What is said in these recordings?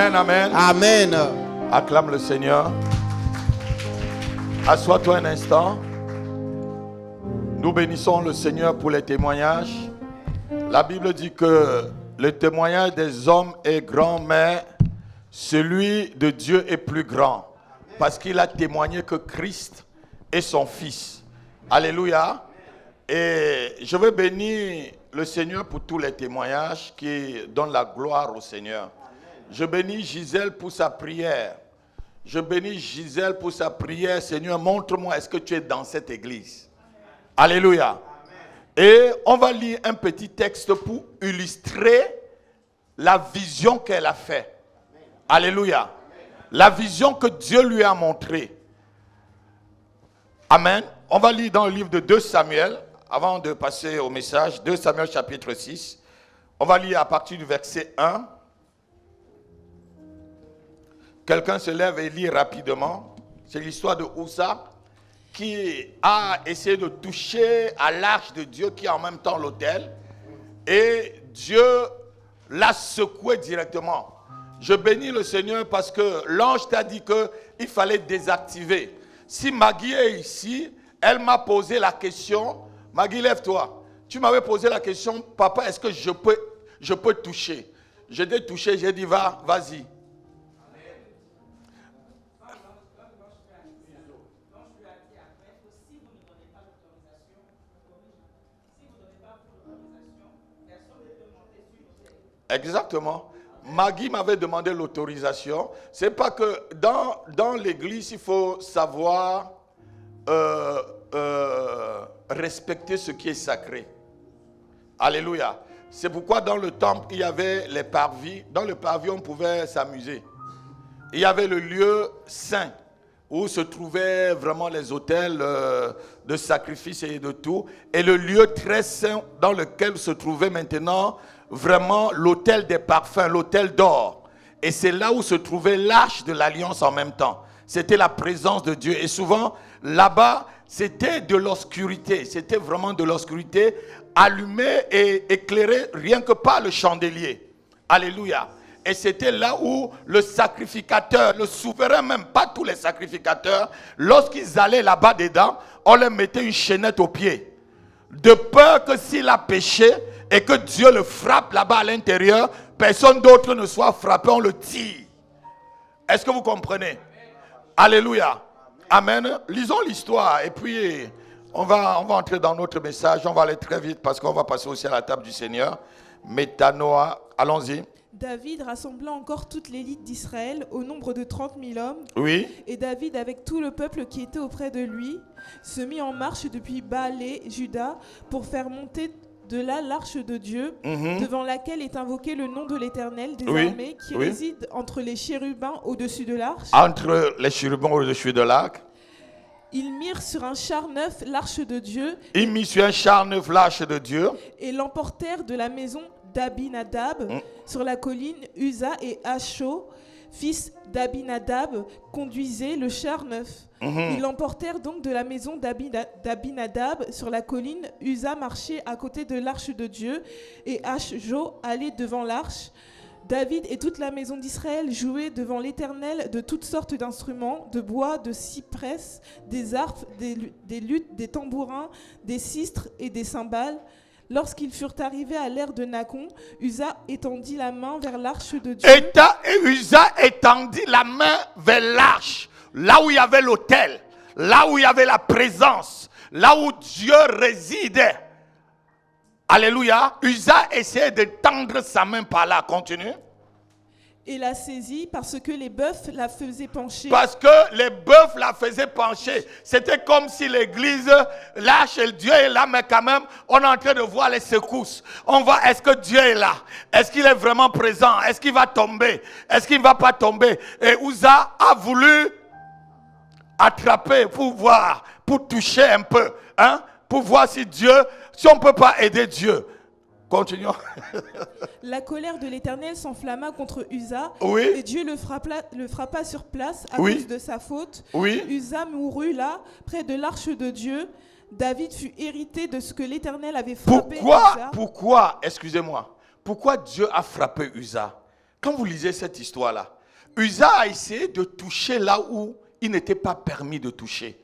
Amen, amen. Amen. Acclame le Seigneur. Assois-toi un instant. Nous bénissons le Seigneur pour les témoignages. La Bible dit que le témoignage des hommes est grand, mais celui de Dieu est plus grand. Parce qu'il a témoigné que Christ est son Fils. Alléluia. Et je veux bénir le Seigneur pour tous les témoignages qui donnent la gloire au Seigneur. Je bénis Gisèle pour sa prière. Je bénis Gisèle pour sa prière. Seigneur, montre-moi, est-ce que tu es dans cette église? Alléluia. Et on va lire un petit texte pour illustrer la vision qu'elle a faite. Alléluia. La vision que Dieu lui a montrée. Amen. On va lire dans le livre de 2 Samuel, avant de passer au message, 2 Samuel chapitre 6. On va lire à partir du verset 1. Quelqu'un se lève et lit rapidement. C'est l'histoire de Uza qui a essayé de toucher à l'arche de Dieu qui est en même temps l'autel. Et Dieu l'a secoué directement. Je bénis le Seigneur parce que l'ange t'a dit qu'il fallait désactiver. Si Maggie est ici, elle m'a posé la question. Maggie, lève-toi. Tu m'avais posé la question, papa, est-ce que je peux toucher? Je t'ai touché, j'ai dit, vas-y. Exactement. Maggie m'avait demandé l'autorisation. C'est pas que dans l'église, il faut savoir respecter ce qui est sacré. Alléluia. C'est pourquoi dans le temple, il y avait les parvis. Dans le parvis, on pouvait s'amuser. Il y avait le lieu saint où se trouvaient vraiment les autels de sacrifice et de tout. Et le lieu très saint dans lequel se trouvait maintenant vraiment l'autel des parfums, l'autel d'or. Et c'est là où se trouvait l'arche de l'alliance en même temps. C'était la présence de Dieu. Et souvent, là-bas, c'était de l'obscurité. C'était vraiment de l'obscurité allumée et éclairée rien que par le chandelier. Alléluia. Et c'était là où le sacrificateur, le souverain même, pas tous les sacrificateurs, lorsqu'ils allaient là-bas dedans, on leur mettait une chaînette au pied. De peur que s'il a péché et que Dieu le frappe là-bas à l'intérieur, personne d'autre ne soit frappé, on le tire. Est-ce que vous comprenez? Alléluia. Amen. Lisons l'histoire et puis on va entrer dans notre message. On va aller très vite parce qu'on va passer aussi à la table du Seigneur. Métanoa, allons-y. David rassembla encore toute l'élite d'Israël au nombre de 30 000 hommes. Oui. Et David, avec tout le peuple qui était auprès de lui, se mit en marche depuis Baalé, Juda, pour faire monter de là l'arche de Dieu, devant laquelle est invoqué le nom de l'Éternel des armées, qui réside entre les chérubins au-dessus de l'arche. Entre les chérubins au-dessus de l'arche. Ils mirent sur un char neuf l'arche de Dieu. Ils mirent sur un char neuf l'arche de Dieu. Et l'emportèrent de la maison d'Abinadab sur la colline. Uza et Acho, fils d'Abinadab, conduisaient le char neuf. Ils l'emportèrent donc de la maison d'Abinadab sur la colline. Uza marchait à côté de l'arche de Dieu et Acho allait devant l'arche. David et toute la maison d'Israël jouaient devant l'Éternel de toutes sortes d'instruments, de bois, de cyprès, des harpes, des luttes, des tambourins, des sistres et des cymbales. Lorsqu'ils furent arrivés à l'ère de Nacon, Uza étendit la main vers l'arche de Dieu. Et Uza étendit la main vers l'arche, là où il y avait l'autel, là où il y avait la présence, là où Dieu résidait. Alléluia. Uza essayait de tendre sa main par là. Continue. Et la saisit parce que les bœufs la faisaient pencher. Parce que les bœufs la faisaient pencher. C'était comme si l'église, l'arche, Dieu est là, mais quand même, on est en train de voir les secousses. On voit, est-ce que Dieu est là? Est-ce qu'il est vraiment présent? Est-ce qu'il va tomber? Est-ce qu'il ne va pas tomber? Et Uza a voulu attraper pour voir, pour toucher un peu, hein? Pour voir si on ne peut pas aider Dieu. Continuons. La colère de l'Éternel s'enflamma contre Uza, et Dieu le frappa sur place à cause de sa faute. Uza mourut là, près de l'arche de Dieu. David fut hérité de ce que l'Éternel avait frappé Uza. Pourquoi, excusez-moi, pourquoi Dieu a frappé Uza? quand vous lisez cette histoire-là, Uza a essayé de toucher là où il n'était pas permis de toucher.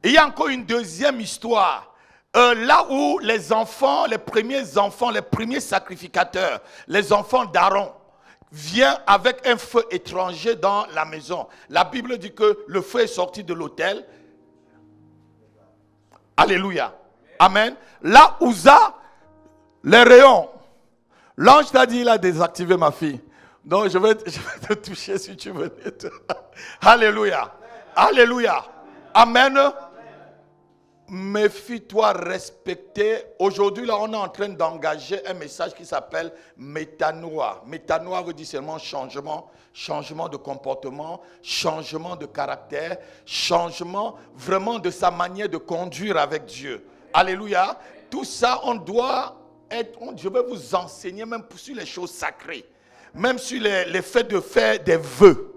Et il y a encore une deuxième histoire, là où les enfants, les premiers sacrificateurs, les enfants d'Aaron, viennent avec un feu étranger dans la maison. La Bible dit que le feu est sorti de l'autel. Alléluia. Amen. Là, Uza, les rayons. L'ange t'a dit, il a désactivé ma fille. Donc, je vais te toucher si tu veux. Alléluia. Alléluia. Amen. Méfie-toi, respecter. Aujourd'hui, là, on est en train d'engager un message qui s'appelle métanoïa. Métanoïa veut dire seulement changement, changement de comportement, changement de caractère, changement vraiment de sa manière de conduire avec Dieu. Alléluia. Tout ça, on doit être, je vais vous enseigner même sur les choses sacrées, même sur les faits de faire des vœux,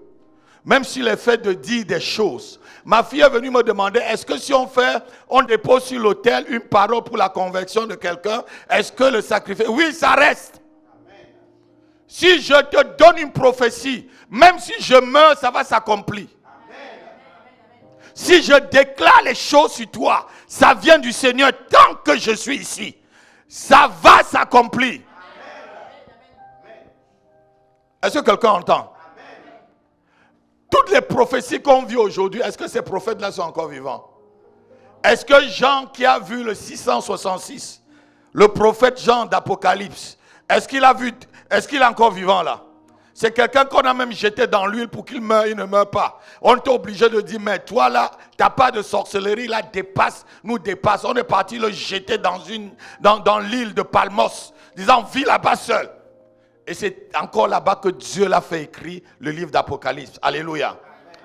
même sur les faits de dire des choses. Ma fille est venue me demander, est-ce que si on dépose sur l'autel une parole pour la conversion de quelqu'un, est-ce que le sacrifice... Oui, ça reste. Amen. Si je te donne une prophétie, même si je meurs, ça va s'accomplir. Amen. Si je déclare les choses sur toi, ça vient du Seigneur tant que je suis ici. Ça va s'accomplir. Amen. Est-ce que quelqu'un entend? Toutes les prophéties qu'on vit aujourd'hui, est-ce que ces prophètes-là sont encore vivants? Est-ce que Jean qui a vu le 666, le prophète Jean d'Apocalypse, est-ce qu'il est encore vivant là? C'est quelqu'un qu'on a même jeté dans l'huile pour qu'il meure, il ne meurt pas. On est obligé de dire, mais toi là, tu n'as pas de sorcellerie, là, nous dépasse. On est parti le jeter dans l'île de Palmos, disant, vis là-bas seul. Et c'est encore là-bas que Dieu l'a fait écrire le livre d'Apocalypse. Alléluia.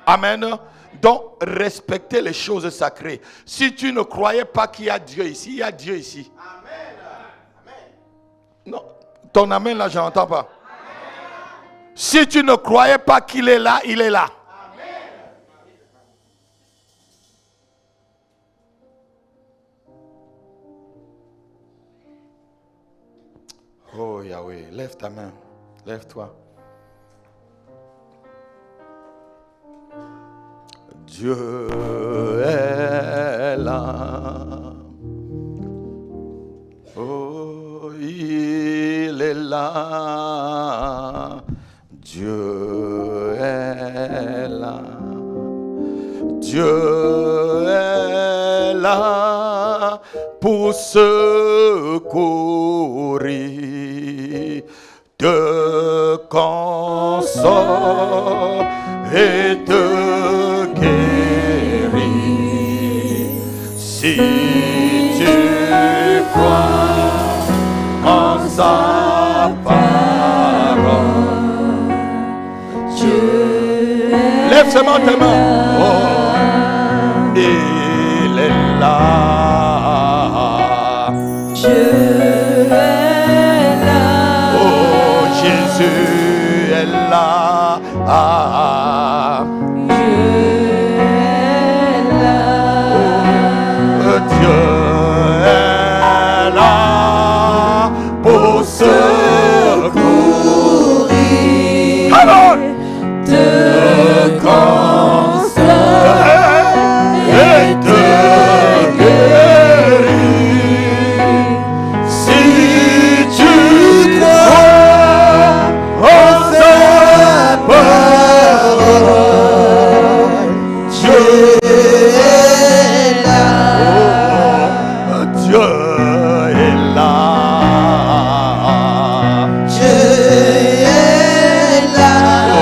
Amen. Donc, respectez les choses sacrées. Si tu ne croyais pas qu'il y a Dieu ici, il y a Dieu ici. Amen. Non, ton amen là, je n'entends pas. Amen. Si tu ne croyais pas qu'il est là, il est là. Oh Yahweh, lève ta main, lève-toi. Dieu est là. Oh, il est là. Dieu est là. Dieu est là pour secourir, te consoler et te guérir. Si tu crois en sa parole, Dieu est lève seulement tes mains. Oh, il est là. Dieu est là. Oh, Jésus est là. Dieu est là. Oh, Dieu est là pour secourir. Alors, te consoler et te guérir. Si tu crois en sa parole, Dieu est là. Oh, Dieu est là. Dieu est là. Oh,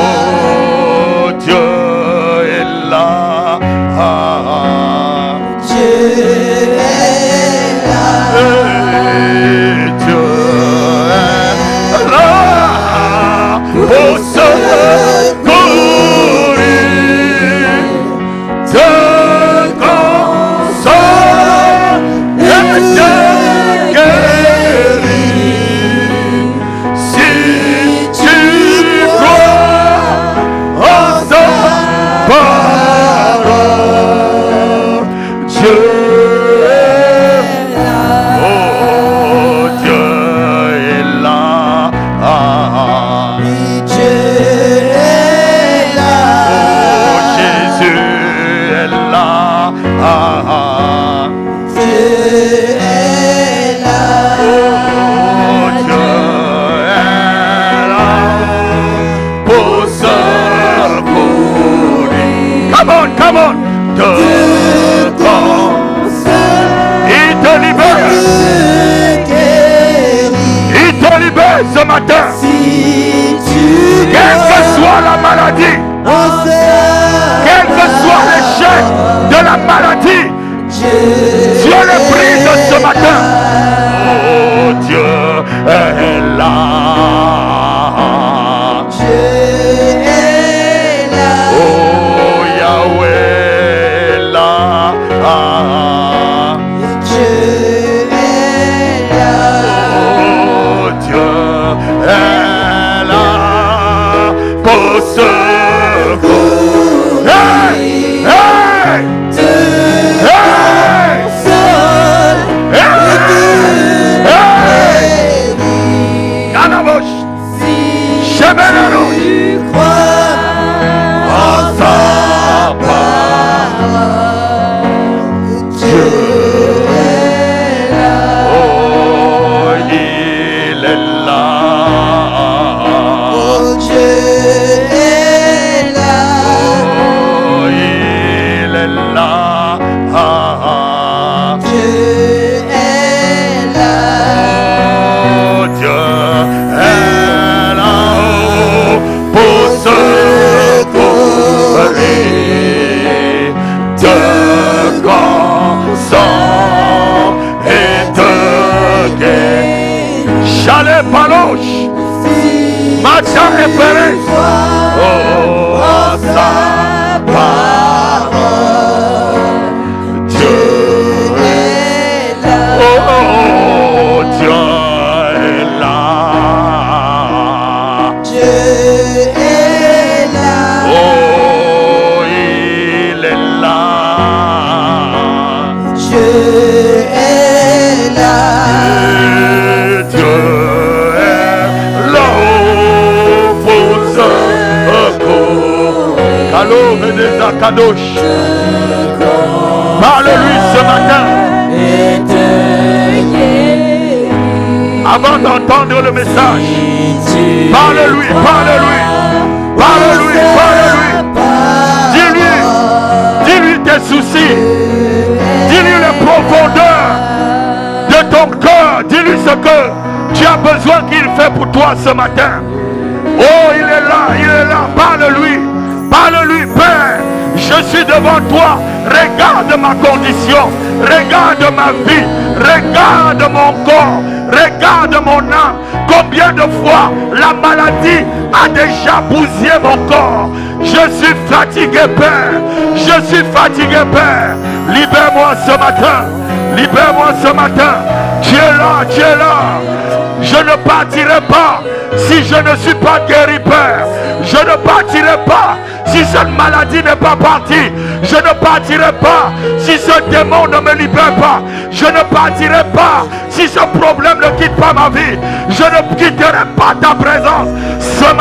come on. Il te libère. Il te libère ce matin. Quelle que soit la maladie, quel que soit l'échec de la maladie, Dieu le brise ce matin. Oh, Dieu est là. Oh, Yahweh est là. Oh, Dieu est là pour secours. Hey, hey, Matin et Pérez. Oh, sa parole. Dieu est là. Oh, Dieu est là. Dieu est là. Oh, il est là. Dieu est là. Dieu Kadosh. Parle-lui ce matin. Avant d'entendre le message, parle-lui, parle-lui, parle-lui, parle-lui. Dis-lui tes soucis. Dis-lui les profondeurs de ton cœur. Dis-lui ce que tu as besoin qu'il fait pour toi ce matin. Oh, il est là, parle-lui. Parle-lui, Père, je suis devant toi, regarde ma condition, regarde ma vie, regarde mon corps, regarde mon âme. Combien de fois la maladie a déjà bousillé mon corps. Je suis fatigué, Père, je suis fatigué, Père. Libère-moi ce matin, libère-moi ce matin. Tu es là, tu es là. Je ne partirai pas si je ne suis pas guéri, Père. Je ne partirai pas si cette maladie n'est pas partie. Je ne partirai pas si ce démon ne me libère pas. Je ne partirai pas si ce problème ne quitte pas ma vie. Je ne quitterai pas ta présence. Ce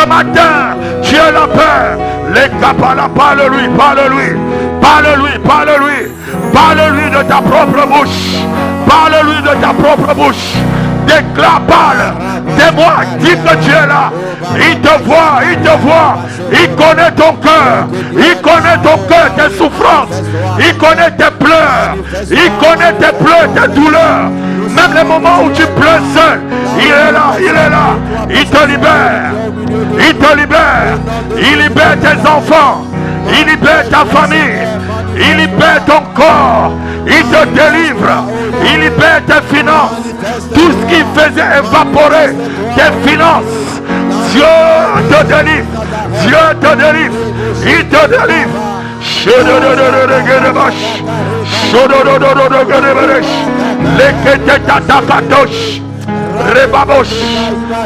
matin, tu es la paix. Les capala, parle-lui, parle-lui, parle-lui, parle-lui, parle-lui de ta propre bouche. Parle-lui de ta propre bouche. Déclare, parle, témoigne, dis que tu es là. Il te voit, il te voit. Il connaît ton cœur. Il connaît ton cœur, tes souffrances. Il connaît tes pleurs. Il connaît tes pleurs, tes douleurs. Même les moments où tu pleures seul, il est là, il est là. Il te libère. Il te libère. Il libère tes enfants. Il libère ta famille. Il libère ton corps. Il te délivre. Il libère tes finances. Tout ce qui faisait évaporer tes finances, Dieu te délivre. Dieu te délivre. Il te délivre. Rebabosh,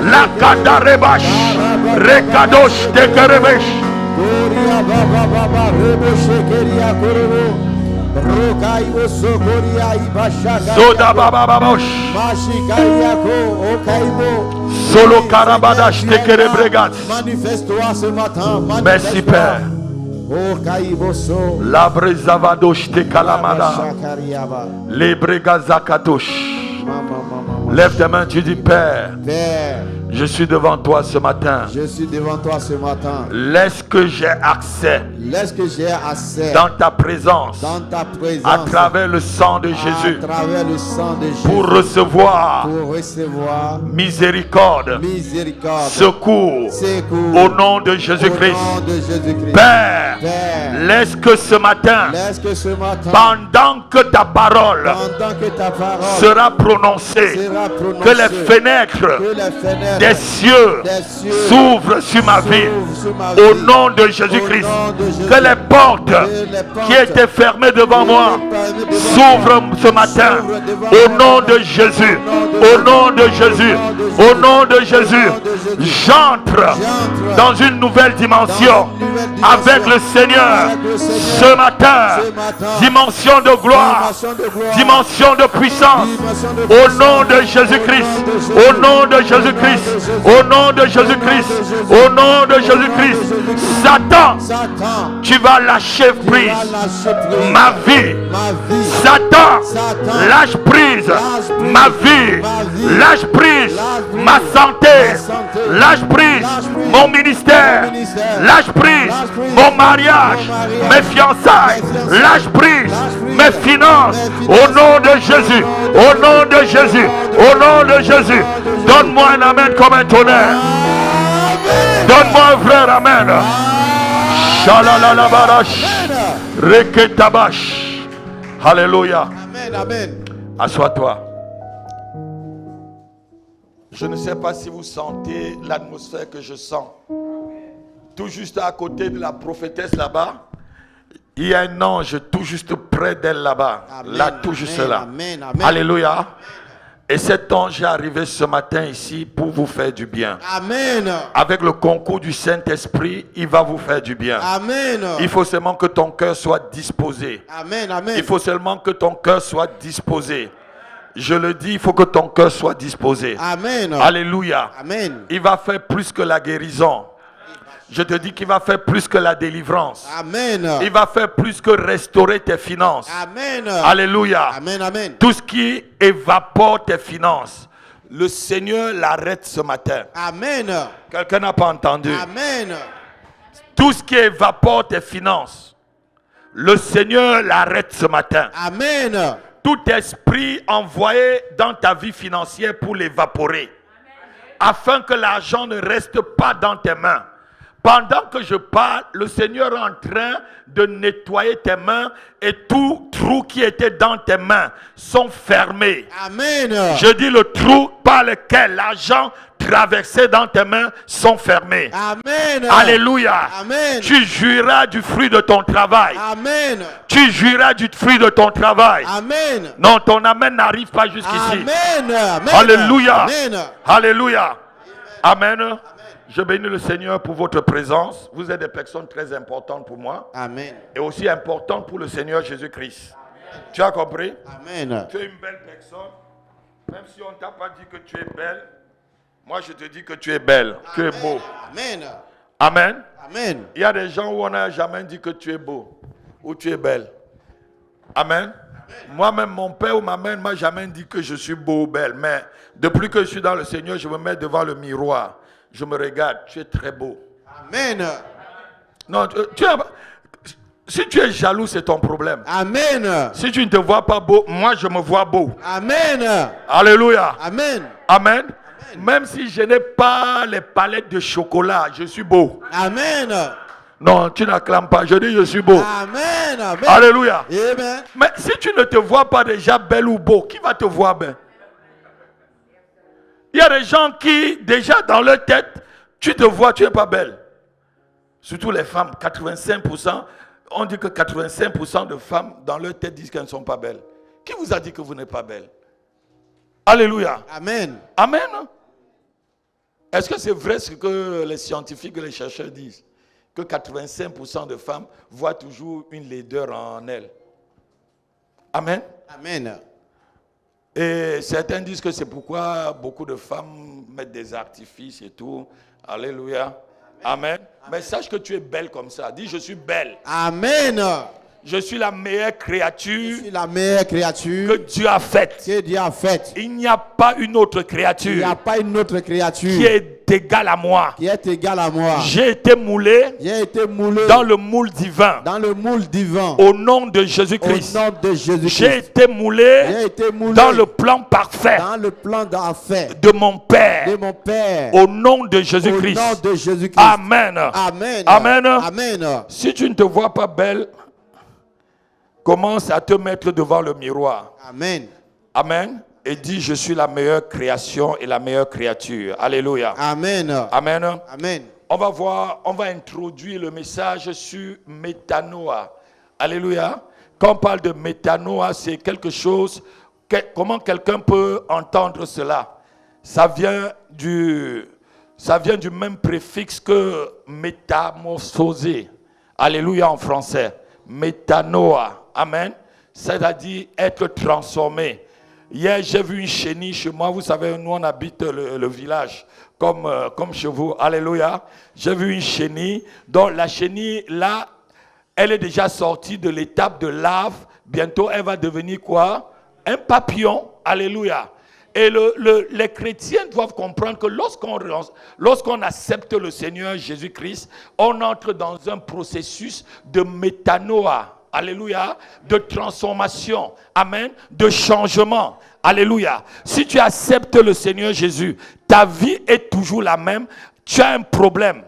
la kada rebash, rekadosh te kerebesh. Soda baba babosh. Solo karabadash te kerebregat. Manifeste-toi ce matin. Merci Père. La brezavadosh te kalamada. Les bregazakatosh. Lève tes mains, tu dis Père, Je suis devant toi ce matin. Je suis devant toi ce matin. Laisse que j'ai accès Laisse que j'ai accès dans ta présence, dans ta présence à travers le sang de Jésus, à travers le sang de Jésus pour recevoir pour recevoir miséricorde, miséricorde, secours, secours au nom de au Jésus-Christ. nom de Jésus-Christ. Père, Père, laisse que ce matin, laisse que ce matin, pendant que ta parole pendant que ta parole sera prononcée, sera prononcée, que les fenêtres que les fenêtres des cieux s'ouvrent sur ma vie, sur ma au vie, nom de Jésus-Christ. au nom de Jésus. Que les portes les portes qui étaient fermées devant moi s'ouvrent ce matin, au nom de Jésus, au nom de Jésus, au nom de Jésus. J'entre dans une nouvelle dimension avec le Seigneur ce matin. Dimension de gloire, dimension de puissance, au nom de Jésus-Christ, au nom de Jésus-Christ, au nom de Jésus-Christ, au nom de Jésus-Christ. Satan, Satan, tu vas lâcher prise. Ma vie, ma vie, Satan, lâche prise. Ma vie, lâche prise. Ma santé, lâche prise. Mon ministère, lâche prise. Mon mariage, mes fiançailles, lâche prise. Mes finances, au nom de Jésus, au nom de Jésus, au nom de Jésus. Donne-moi un amen comme un tonnerre. Donne-moi un frère, amen. Shalalalabash, reketabash. Alléluia. Amen, amen. Assois-toi. Je ne sais pas si vous sentez l'atmosphère que je sens. Tout juste à côté de la prophétesse là-bas, il y a un ange tout juste près d'elle là-bas. Amen, Là, tout juste là. amen, amen. Alléluia. Et cet ange est arrivé ce matin ici pour vous faire du bien. Amen. Avec le concours du Saint-Esprit, il va vous faire du bien. Amen. Il faut seulement que ton cœur soit disposé. Amen, amen. Il faut seulement que ton cœur soit disposé. Je le dis, il faut que ton cœur soit disposé. Amen. Alléluia. Amen. Il va faire plus que la guérison. Je te dis qu'il va faire plus que la délivrance. Amen. Il va faire plus que restaurer tes finances. Amen. Alléluia. Amen, amen. Tout ce qui évapore tes finances, le Seigneur l'arrête ce matin. Amen. Quelqu'un n'a pas entendu. Amen. Tout ce qui évapore tes finances, le Seigneur l'arrête ce matin. Amen. Tout esprit envoyé dans ta vie financière pour l'évaporer, afin que l'argent ne reste pas dans tes mains. Pendant que je parle, le Seigneur est en train de nettoyer tes mains et tout trou qui était dans tes mains sont fermés. Amen. Je dis le trou par lequel l'argent traversait dans tes mains sont fermés. Amen. Alléluia. Amen. Tu jouiras du fruit de ton travail. Amen. Tu jouiras du fruit de ton travail. Amen. Non, ton amen n'arrive pas jusqu'ici. Amen. Amen. Alléluia. Amen. Alléluia. Amen. Je bénis le Seigneur pour votre présence. Vous êtes des personnes très importantes pour moi. Amen. Et aussi importantes pour le Seigneur Jésus-Christ. Tu as compris? Amen. Tu es une belle personne. Même si on ne t'a pas dit que tu es belle, moi je te dis que tu es belle, tu es beau. Amen. Amen. Amen. Il y a des gens où on n'a jamais dit que tu es beau ou tu es belle. Amen. Moi-même, mon père ou ma mère ne m'a jamais dit que je suis beau ou belle. Mais depuis que je suis dans le Seigneur, je me mets devant le miroir. Je me regarde, tu es très beau. Amen. Non, si tu es jaloux, c'est ton problème. Amen. Si tu ne te vois pas beau, moi je me vois beau. Amen. Alléluia. Amen. Amen. Même si je n'ai pas les palettes de chocolat, je suis beau. Amen. Non, tu n'acclames pas. Je dis je suis beau. Amen. Amen. Alléluia. Amen. Mais si tu ne te vois pas déjà belle ou beau, qui va te voir bien? Il y a des gens qui, déjà dans leur tête, tu te vois, tu n'es pas belle. Surtout les femmes, 85%. On dit que 85% de femmes dans leur tête disent qu'elles ne sont pas belles. Qui vous a dit que vous n'êtes pas belle? Alléluia. Amen. Amen. Est-ce que c'est vrai ce que les scientifiques et les chercheurs disent? Que 85% de femmes voient toujours une laideur en elles. Amen. Amen. Et certains disent que c'est pourquoi beaucoup de femmes mettent des artifices et tout. Alléluia. Amen. Mais sache que tu es belle comme ça. Dis, je suis belle. Amen. Je suis la meilleure Je créature suis la meilleure créature que Dieu a faite. que Dieu a faite. Il n'y a pas une autre Il n'y créature a pas une autre créature qui est égale à moi. qui est égale à moi. J'ai été moulé J'ai été moulé dans le moule divin. dans le moule divin. Au nom de Au Jésus-Christ. nom de J'ai Jésus-Christ. été moulé J'ai été moulé dans le plan parfait dans le plan d'affaires de mon Père. de mon Père. Au nom de Au Jésus-Christ. nom de Jésus-Christ. Amen. Amen. Amen. Amen. Si tu ne te vois pas belle, commence à te mettre devant le miroir. Amen. Amen. Et dis, je suis la meilleure création et la meilleure créature. Alléluia. Amen. Amen. Amen. On va introduire le message sur métanoïa. Alléluia. Quand on parle de métanoïa, c'est quelque chose, comment quelqu'un peut entendre cela? Ça vient du même préfixe que métamorphosé. Alléluia en français. Métanoïa. Amen. C'est-à-dire être transformé. Hier, j'ai vu une chenille chez moi. Vous savez, nous, on habite le village comme chez vous. Alléluia. J'ai vu une chenille. Donc, la chenille, là, elle est déjà sortie de l'étape de larve. Bientôt, elle va devenir quoi? Un papillon. Alléluia. Et les chrétiens doivent comprendre que lorsqu'on accepte le Seigneur Jésus-Christ, on entre dans un processus de métanoïa. Alléluia, de transformation, amen, de changement, alléluia. Si tu acceptes le Seigneur Jésus, ta vie est toujours la même, tu as un problème.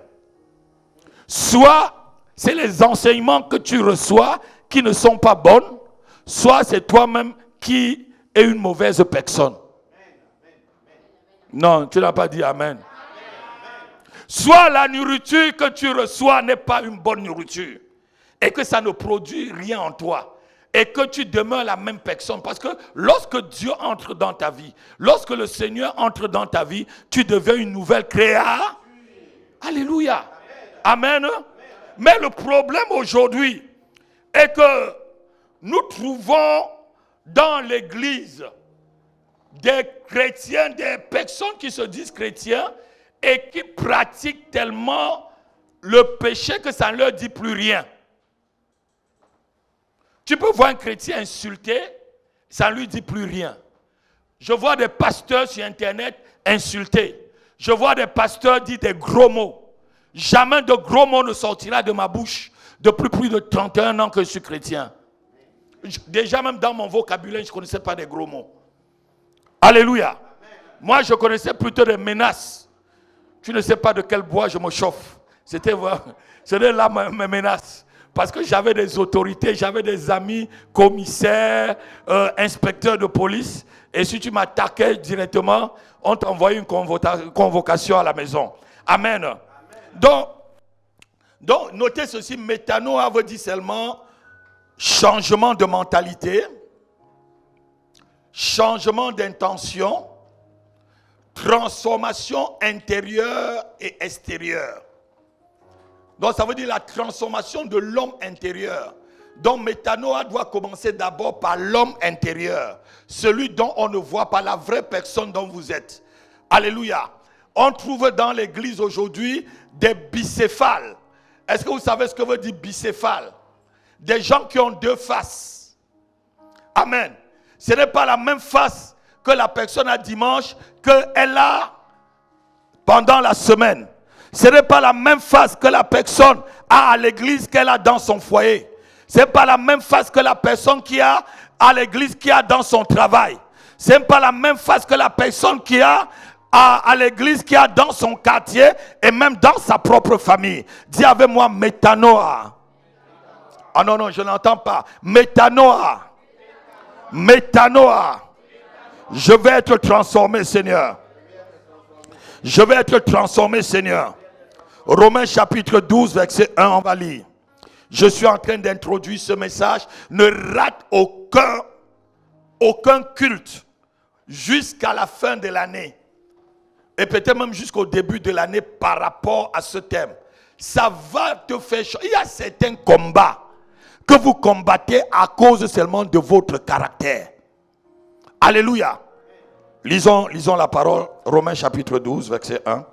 Soit c'est les enseignements que tu reçois qui ne sont pas bonnes, soit c'est toi-même qui es une mauvaise personne. Non, tu n'as pas dit amen. Soit la nourriture que tu reçois n'est pas une bonne nourriture. Et que ça ne produit rien en toi. Et que tu demeures la même personne. Parce que lorsque Dieu entre dans ta vie, lorsque le Seigneur entre dans ta vie, tu deviens une nouvelle créature. Alléluia. Amen. Mais le problème aujourd'hui est que nous trouvons dans l'église des chrétiens, des personnes qui se disent chrétiens et qui pratiquent tellement le péché que ça ne leur dit plus rien. Tu peux voir un chrétien insulter, ça ne lui dit plus rien. Je vois des pasteurs sur Internet insulter. Je vois des pasteurs dire des gros mots. Jamais de gros mots ne sortira de ma bouche depuis plus de 31 ans que je suis chrétien. Déjà même dans mon vocabulaire, je ne connaissais pas des gros mots. Alléluia. Moi, je connaissais plutôt des menaces. Tu ne sais pas de quel bois je me chauffe. C'était là mes menaces. Parce que j'avais des autorités, j'avais des amis, commissaires, inspecteurs de police. Et si tu m'attaquais directement, on t'envoyait une convocation à la maison. Amen. Donc, notez ceci, métanoïa veut dire seulement changement de mentalité, changement d'intention, transformation intérieure et extérieure. Donc ça veut dire la transformation de l'homme intérieur. Donc métanoïa doit commencer d'abord par l'homme intérieur. Celui dont on ne voit pas, la vraie personne dont vous êtes. Alléluia. On trouve dans l'église aujourd'hui des bicéphales. Est-ce que vous savez ce que veut dire bicéphale? Des gens qui ont deux faces. Amen. Ce n'est pas la même face que la personne a dimanche qu'elle a pendant la semaine. Ce n'est pas la même face que la personne a à l'église qu'elle a dans son foyer. Ce n'est pas la même face que la personne qui a à l'église qui a dans son travail. Ce n'est pas la même face que la personne qui a à l'église qui a dans son quartier et même dans sa propre famille. Dis avec moi métanoïa. Ah non, je n'entends pas. Métanoïa. Métanoïa. Je vais être transformé, Seigneur. Je vais être transformé, Seigneur. Romains chapitre 12, verset 1, on va lire. Je suis en train d'introduire ce message. Ne rate aucun culte jusqu'à la fin de l'année. Et peut-être même jusqu'au début de l'année par rapport à ce thème. Ça va te faire changer. Il y a certains combats que vous combattez à cause seulement de votre caractère. Alléluia. Lisons la parole. Romains chapitre 12, verset 1.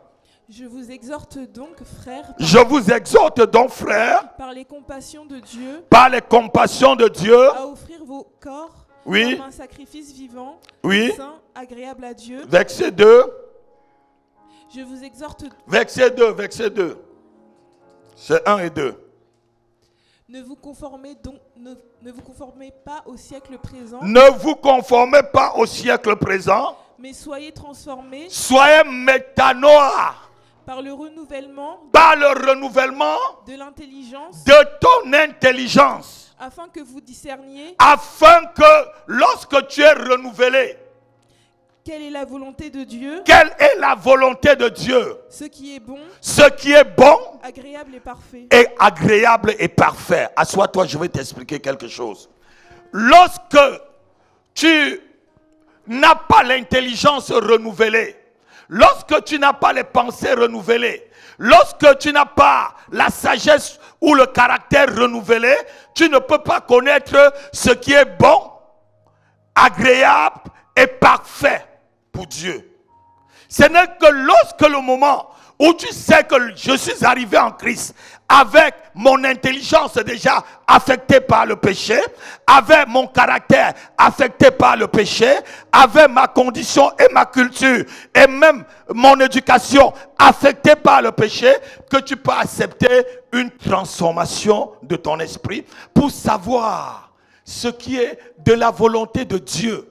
Je vous exhorte donc, frères, Je vous exhorte donc, frères, par les compassions de Dieu, par les compassions de Dieu, à offrir vos corps oui, comme un sacrifice vivant, oui, saint, agréable à Dieu. verset 2, Je vous exhorte, verset 2, c'est 1 et 2. ne vous conformez pas au siècle présent, Ne vous conformez pas au siècle présent, mais soyez transformés soyez métanoïa par le renouvellement par le renouvellement de l'intelligence, de ton intelligence, afin que vous discerniez afin que lorsque tu es renouvelé, quelle est la volonté de Dieu, quelle est la volonté de Dieu, ce qui est bon, ce qui est bon agréable et parfait. et agréable et parfait. Assois-toi, je vais t'expliquer quelque chose. Lorsque tu n'as pas l'intelligence renouvelée, lorsque tu n'as pas les pensées renouvelées, lorsque tu n'as pas la sagesse ou le caractère renouvelé, tu ne peux pas connaître ce qui est bon, agréable et parfait pour Dieu. Ce n'est que lorsque le moment où tu sais que je suis arrivé en Christ avec mon intelligence déjà affectée par le péché, avec mon caractère affecté par le péché, avec ma condition et ma culture et même mon éducation affectée par le péché, que tu peux accepter une transformation de ton esprit pour savoir ce qui est de la volonté de Dieu.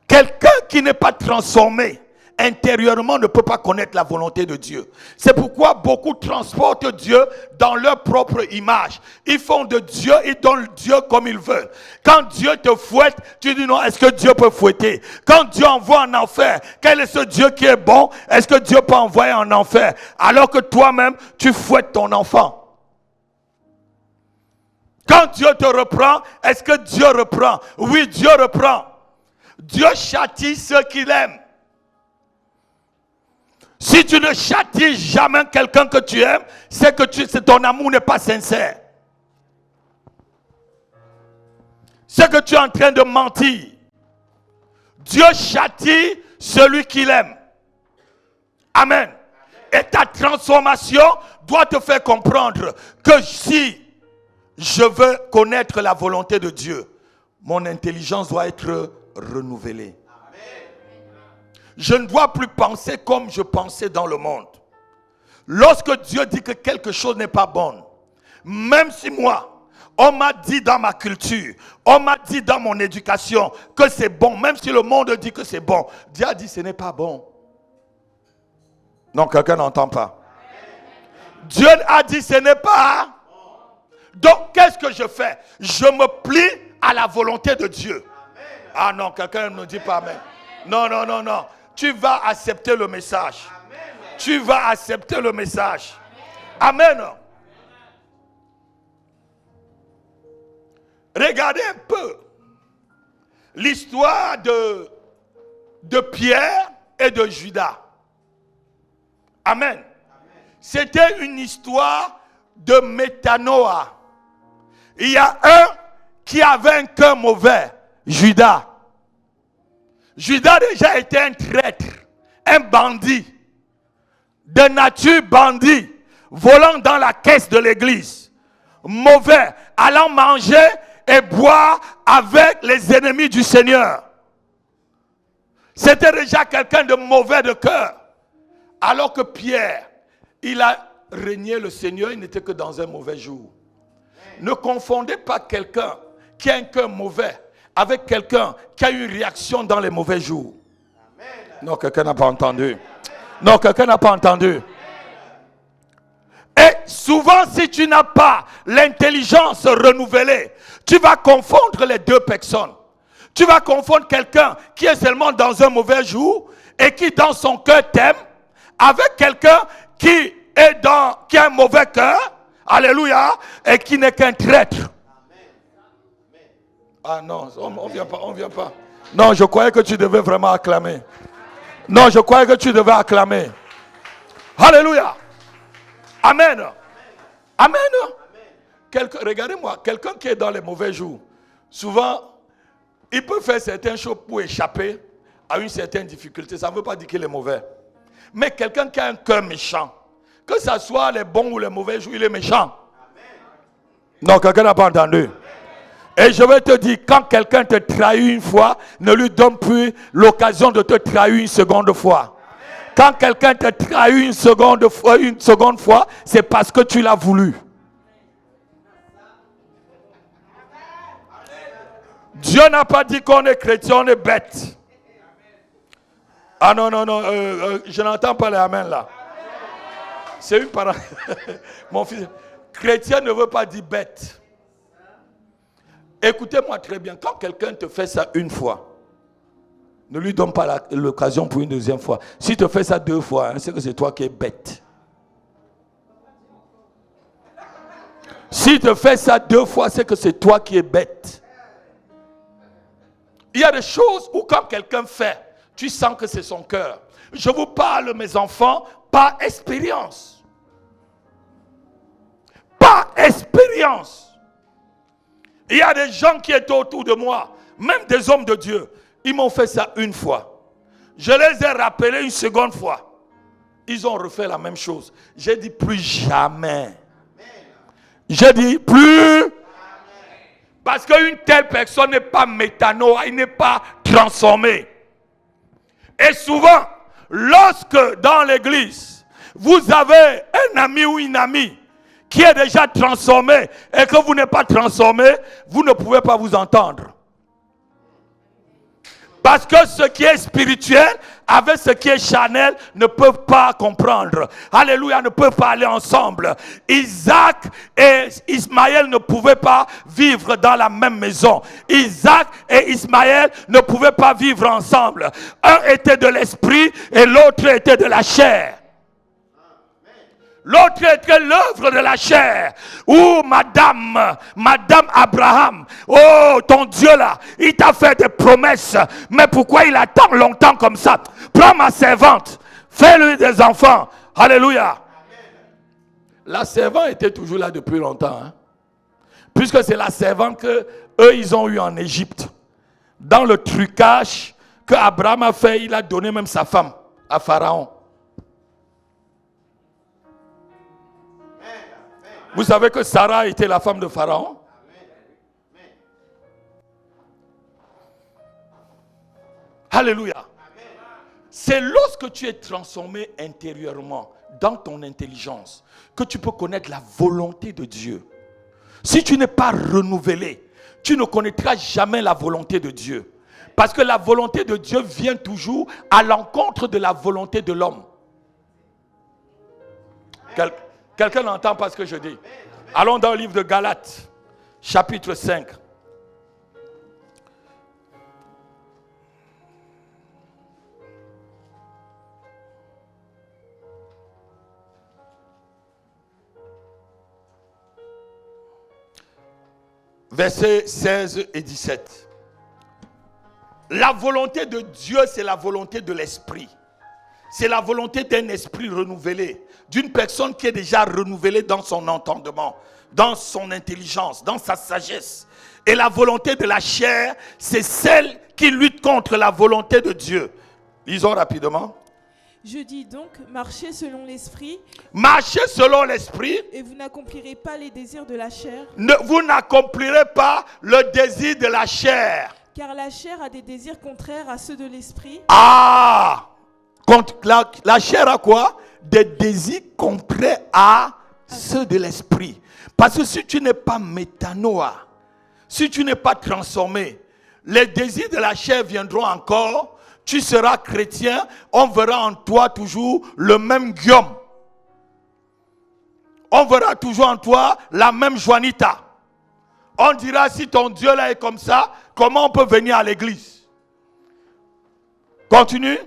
Quelqu'un qui n'est pas transformé intérieurement ne peut pas connaître la volonté de Dieu. C'est pourquoi beaucoup transportent Dieu dans leur propre image. Ils font de Dieu, ils donnent Dieu comme ils veulent. Quand Dieu te fouette, tu dis non, est-ce que Dieu peut fouetter? Quand Dieu envoie en enfer, quel est ce Dieu qui est bon? Est-ce que Dieu peut envoyer en enfer? Alors que toi-même, tu fouettes ton enfant. Quand Dieu te reprend, est-ce que Dieu reprend? Oui, Dieu reprend. Dieu châtie ceux qu'il aime. Si tu ne châties jamais quelqu'un que tu aimes, c'est que ton amour n'est pas sincère. C'est que tu es en train de mentir. Dieu châtie celui qu'il aime. Amen. Et ta transformation doit te faire comprendre que si je veux connaître la volonté de Dieu, mon intelligence doit être renouvelée. Je ne dois plus penser comme je pensais dans le monde. Lorsque Dieu dit que quelque chose n'est pas bon, même si moi, on m'a dit dans ma culture, on m'a dit dans mon éducation que c'est bon, même si le monde dit que c'est bon, Dieu a dit ce n'est pas bon. Non, quelqu'un n'entend pas. Dieu a dit ce n'est pas. Donc qu'est-ce que je fais? Je me plie à la volonté de Dieu. Ah non, quelqu'un ne dit pas amen. Non, non, non, non. Tu vas accepter le message. Tu vas accepter le message. Amen. Regardez un peu l'histoire de Pierre et de Judas. Amen. C'était une histoire de métanoïa. Il y a un qui avait un cœur mauvais, Judas. Judas déjà était un traître, un bandit, de nature bandit, volant dans la caisse de l'église, mauvais, allant manger et boire avec les ennemis du Seigneur. C'était déjà quelqu'un de mauvais de cœur. Alors que Pierre, il a régné le Seigneur, il n'était que dans un mauvais jour. Ne confondez pas quelqu'un qui a un cœur mauvais avec quelqu'un qui a eu une réaction dans les mauvais jours. Non, quelqu'un n'a pas entendu. Non, quelqu'un n'a pas entendu. Et souvent, si tu n'as pas l'intelligence renouvelée, tu vas confondre les deux personnes. Tu vas confondre quelqu'un qui est seulement dans un mauvais jour et qui dans son cœur t'aime avec quelqu'un qui a un mauvais cœur, alléluia, et qui n'est qu'un traître. Ah non, on vient pas. Non, je croyais que tu devais vraiment acclamer. Non, je croyais que tu devais acclamer. Alléluia. Amen. Amen. Regardez-moi, quelqu'un qui est dans les mauvais jours, souvent, il peut faire certaines choses pour échapper à une certaine difficulté. Ça ne veut pas dire qu'il est mauvais. Mais quelqu'un qui a un cœur méchant, que ce soit les bons ou les mauvais jours, il est méchant. Non, quelqu'un n'a pas entendu. Et je vais te dire, quand quelqu'un te trahit une fois, ne lui donne plus l'occasion de te trahir une seconde fois. Quand quelqu'un te trahit une seconde fois, c'est parce que tu l'as voulu. Dieu n'a pas dit qu'on est chrétien, on est bête. Ah non, je n'entends pas les amen là. C'est une parole. Mon fils, chrétien ne veut pas dire bête. Écoutez-moi très bien, quand quelqu'un te fait ça une fois, ne lui donne pas l'occasion pour une deuxième fois. S'il te fait ça 2 fois, c'est que c'est toi qui es bête. S'il te fait ça 2 fois, c'est que c'est toi qui es bête. Il y a des choses où quand quelqu'un fait, tu sens que c'est son cœur. Je vous parle, mes enfants, par expérience. Par expérience. Il y a des gens qui étaient autour de moi, même des hommes de Dieu. Ils m'ont fait ça une fois. Je les ai rappelés une seconde fois. Ils ont refait la même chose. J'ai dit plus jamais. J'ai dit plus. Parce qu'une telle personne n'est pas métanoïa, il n'est pas transformé. Et souvent, lorsque dans l'église, vous avez un ami ou une amie qui est déjà transformé et que vous n'êtes pas transformé, vous ne pouvez pas vous entendre. Parce que ce qui est spirituel avec ce qui est charnel ne peuvent pas comprendre. Alléluia, ne peuvent pas aller ensemble. Isaac et Ismaël ne pouvaient pas vivre dans la même maison. Isaac et Ismaël ne pouvaient pas vivre ensemble. Un était de l'esprit et l'autre était de la chair. L'autre était l'œuvre de la chair. Madame Abraham, oh ton Dieu là, il t'a fait des promesses, mais pourquoi il attend longtemps comme ça? Prends ma servante, fais-lui des enfants. Alléluia. La servante était toujours là depuis longtemps, hein? Puisque c'est la servante que eux ils ont eu en Égypte. Dans le trucage que Abraham a fait, il a donné même sa femme à Pharaon. Vous savez que Sarah était la femme de Pharaon? Alléluia. C'est lorsque tu es transformé intérieurement, dans ton intelligence, que tu peux connaître la volonté de Dieu. Si tu n'es pas renouvelé, tu ne connaîtras jamais la volonté de Dieu. Parce que la volonté de Dieu vient toujours à l'encontre de la volonté de l'homme. Quelqu'un n'entend pas ce que je dis. Allons dans le livre de Galates, chapitre 5. Versets 16 et 17. La volonté de Dieu, c'est la volonté de l'esprit. C'est la volonté d'un esprit renouvelé, d'une personne qui est déjà renouvelée dans son entendement, dans son intelligence, dans sa sagesse. Et la volonté de la chair, c'est celle qui lutte contre la volonté de Dieu. Lisons rapidement. Je dis donc, marchez selon l'esprit. Marchez selon l'esprit. Et vous n'accomplirez pas les désirs de la chair. Vous n'accomplirez pas le désir de la chair. Car la chair a des désirs contraires à ceux de l'esprit. Ah! La chair a quoi? Des désirs contraires à ceux de l'esprit. Parce que si tu n'es pas métanoïa, si tu n'es pas transformé, les désirs de la chair viendront encore. Tu seras chrétien, on verra en toi toujours le même Guillaume. On verra toujours en toi la même Juanita. On dira si ton Dieu là est comme ça, comment on peut venir à l'église? Continue.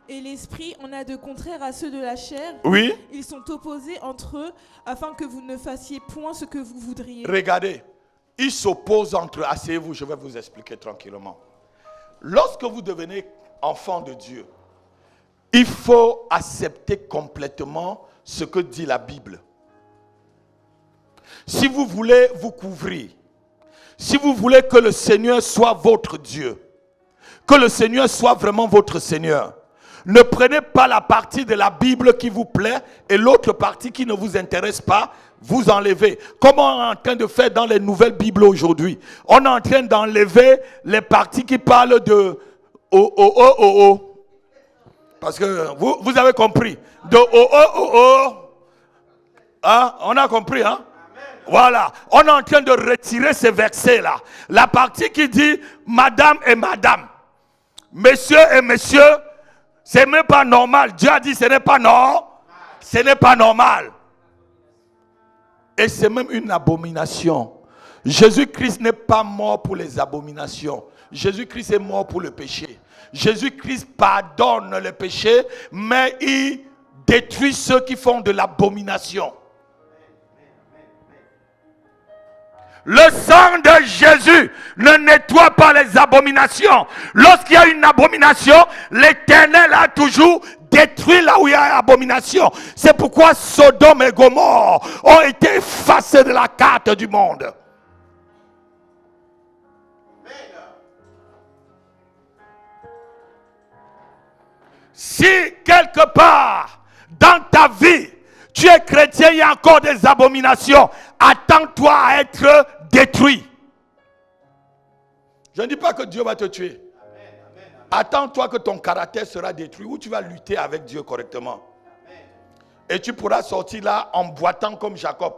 Et l'esprit en a de contraire à ceux de la chair. Oui. Ils sont opposés entre eux afin que vous ne fassiez point ce que vous voudriez. Regardez, ils s'opposent entre eux. Asseyez-vous, je vais vous expliquer tranquillement. Lorsque vous devenez enfant de Dieu, il faut accepter complètement ce que dit la Bible. Si vous voulez vous couvrir, si vous voulez que le Seigneur soit votre Dieu, que le Seigneur soit vraiment votre Seigneur, Ne prenez pas la partie de la Bible qui vous plaît et l'autre partie qui ne vous intéresse pas, vous enlevez. Comme on est en train de faire dans les nouvelles Bibles aujourd'hui. On est en train d'enlever les parties qui parlent de Parce que vous avez compris. De Hein? On a compris, hein? Voilà. On est en train de retirer ces versets-là. La partie qui dit madame et madame, monsieur et monsieur, ce n'est pas normal. Dieu a dit ce n'est pas normal. Ce n'est pas normal. Et c'est même une abomination. Jésus-Christ n'est pas mort pour les abominations. Jésus-Christ est mort pour le péché. Jésus-Christ pardonne le péché, mais il détruit ceux qui font de l'abomination. Le sang de Jésus ne nettoie pas les abominations. Lorsqu'il y a une abomination, l'Éternel a toujours détruit là où il y a une abomination. C'est pourquoi Sodome et Gomorrhe ont été effacés de la carte du monde. Si quelque part dans ta vie, tu es chrétien, il y a encore des abominations, attends-toi à être détruit. Je ne dis pas que Dieu va te tuer. Attends-toi que ton caractère sera détruit ou tu vas lutter avec Dieu correctement. Et tu pourras sortir là en boitant comme Jacob.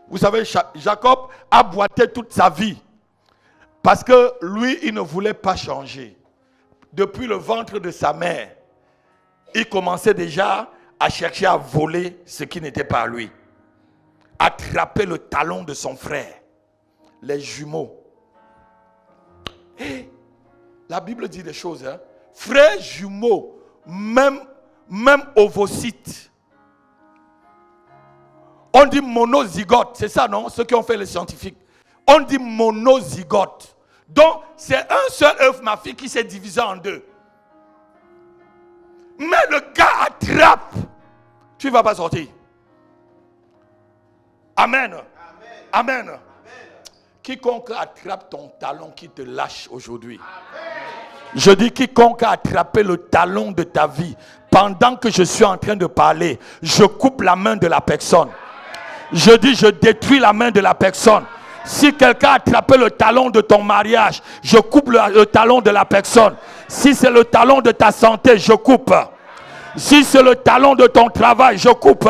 Vous savez, Jacob a boité toute sa vie. Parce que lui, il ne voulait pas changer. Depuis le ventre de sa mère, il commençait déjà à chercher à voler ce qui n'était pas à lui. Attraper le talon de son frère. Les jumeaux. Et la Bible dit des choses. Hein? Frères jumeaux, même ovocytes. On dit monozygote. C'est ça, non? Ceux qui ont fait les scientifiques. On dit monozygote. Donc, c'est un seul œuf, ma fille, qui s'est divisé en deux. Mais le gars attrape. Tu ne vas pas sortir. Amen. Amen. Amen. Quiconque attrape ton talon qui te lâche aujourd'hui. Je dis quiconque a attrapé le talon de ta vie pendant que je suis en train de parler, je coupe la main de la personne. Je dis je détruis la main de la personne. Si quelqu'un a attrapé le talon de ton mariage, je coupe le talon de la personne. Si c'est le talon de ta santé, je coupe. Si c'est le talon de ton travail, je coupe.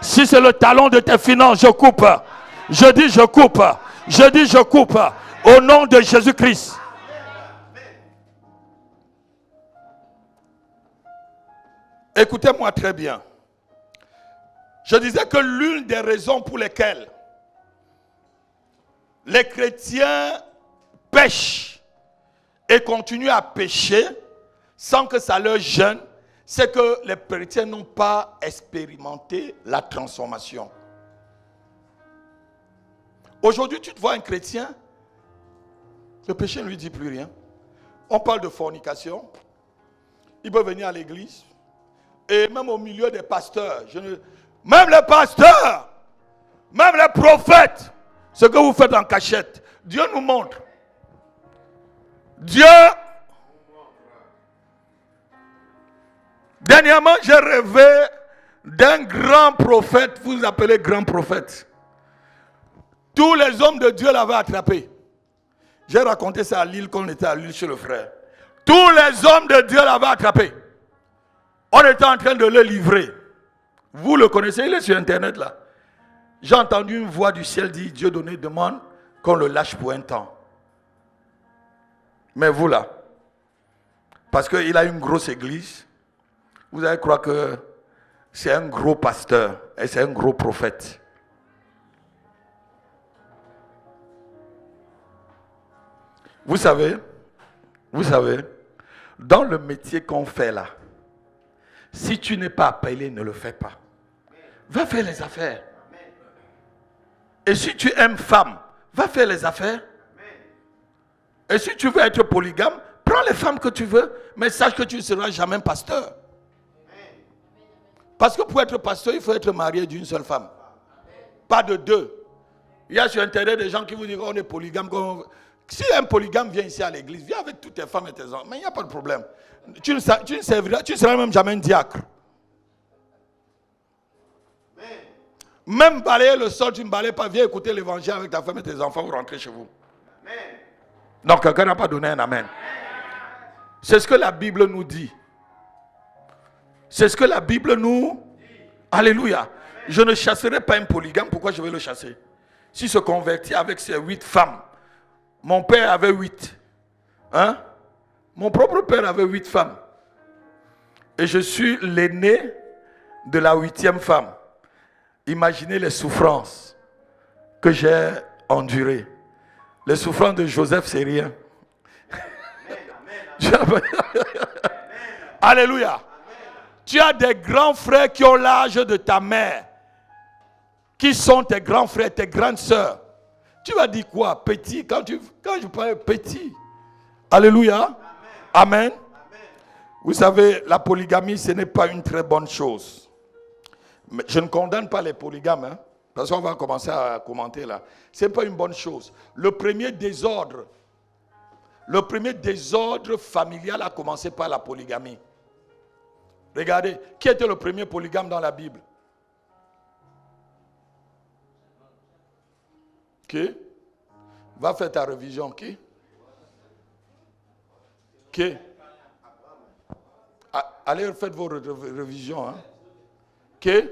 Si c'est le talon de tes finances, je coupe. Je dis je coupe. Je dis je coupe. Au nom de Jésus-Christ. Écoutez-moi très bien. Je disais que l'une des raisons pour lesquelles les chrétiens pêchent et continuent à pécher sans que ça leur gêne, c'est que les chrétiens n'ont pas expérimenté la transformation. Aujourd'hui, tu te vois un chrétien, le péché ne lui dit plus rien. On parle de fornication. Il peut venir à l'église. Et même au milieu des pasteurs, même les pasteurs, même les prophètes, ce que vous faites en cachette, Dieu nous montre. Dieu. Dernièrement, j'ai rêvé d'un grand prophète, vous appelez grand prophète. Tous les hommes de Dieu l'avaient attrapé. J'ai raconté ça à Lille quand on était à Lille chez le frère. Tous les hommes de Dieu l'avaient attrapé. On était en train de le livrer. Vous le connaissez, il est sur internet là. J'ai entendu une voix du ciel dire, Dieu donné demande qu'on le lâche pour un temps. Mais vous là, parce qu'il a une grosse église, vous allez croire que c'est un gros pasteur et c'est un gros prophète. Vous savez, dans le métier qu'on fait là, si tu n'es pas appelé, ne le fais pas. Va faire les affaires. Et si tu aimes femme, va faire les affaires. Et si tu veux être polygame, prends les femmes que tu veux, mais sache que tu ne seras jamais pasteur. Parce que pour être pasteur, il faut être marié d'une seule femme. Pas de deux. Il y a sur Internet des gens qui vous disent qu'on est polygame. Si un polygame vient ici à l'église, viens avec toutes tes femmes et tes hommes. Mais il n'y a pas de problème. tu ne seras même jamais un diacre. Même balayer le sol, tu ne balayes pas. Viens écouter l'évangile avec ta femme et tes enfants, vous rentrez chez vous. Donc quelqu'un n'a pas donné un amen. C'est ce que la Bible nous dit. C'est ce que la Bible nous... Alléluia. Je ne chasserai pas un polygame. Pourquoi je vais le chasser? S'il se convertit avec ses 8 femmes. Mon père avait 8. Hein? Mon propre père avait 8 femmes. Et je suis l'aîné de la 8e femme. Imaginez les souffrances que j'ai endurées. Les souffrances de Joseph, c'est rien. Alléluia. Tu as des grands frères qui ont l'âge de ta mère. Qui sont tes grands frères, tes grandes sœurs. Tu vas dire quoi? Petit. Quand je parle petit. Alléluia. Amen. Vous savez, la polygamie, ce n'est pas une très bonne chose. Mais je ne condamne pas les polygames. Hein, parce qu'on va commencer à commenter là. Ce n'est pas une bonne chose. Le premier désordre familial a commencé par la polygamie. Regardez, qui était le premier polygame dans la Bible? Qui? Va faire ta révision. Qui? Allez, faites vos révisions. Hein? Qui?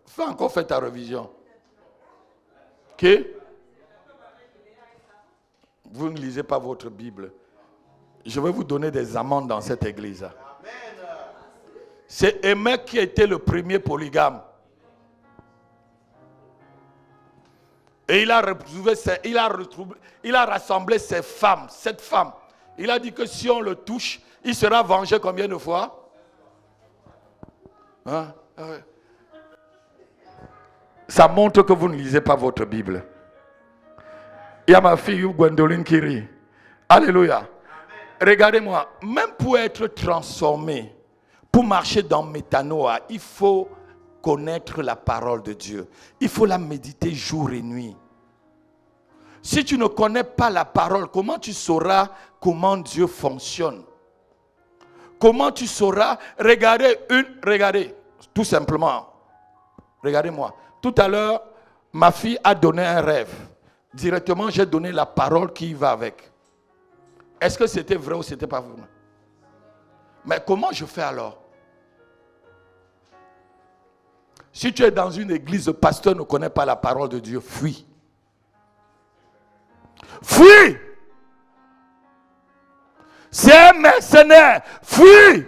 Fais encore faire ta révision. Qui? Vous ne lisez pas votre Bible. Je vais vous donner des amendes dans cette église. C'est Émec qui était le premier polygame. Et il a rassemblé ses femmes, 7 femmes. Il a dit que si on le touche, il sera vengé combien de fois? Hein? Ça montre que vous ne lisez pas votre Bible. Il y a ma fille Gwendoline qui rit. Alléluia. Regardez-moi, même pour être transformé, pour marcher dans Métanoïa, il faut connaître la parole de Dieu. Il faut la méditer jour et nuit. Si tu ne connais pas la parole, comment tu sauras comment Dieu fonctionne? Comment tu sauras? Regardez, tout simplement. Regardez-moi. Tout à l'heure, ma fille a donné un rêve. Directement, j'ai donné la parole qui va avec. Est-ce que c'était vrai ou c'était pas vrai? Mais comment je fais alors? Si tu es dans une église, le pasteur ne connaît pas la parole de Dieu, fuis. Fuis! C'est un mercenaire, fuis!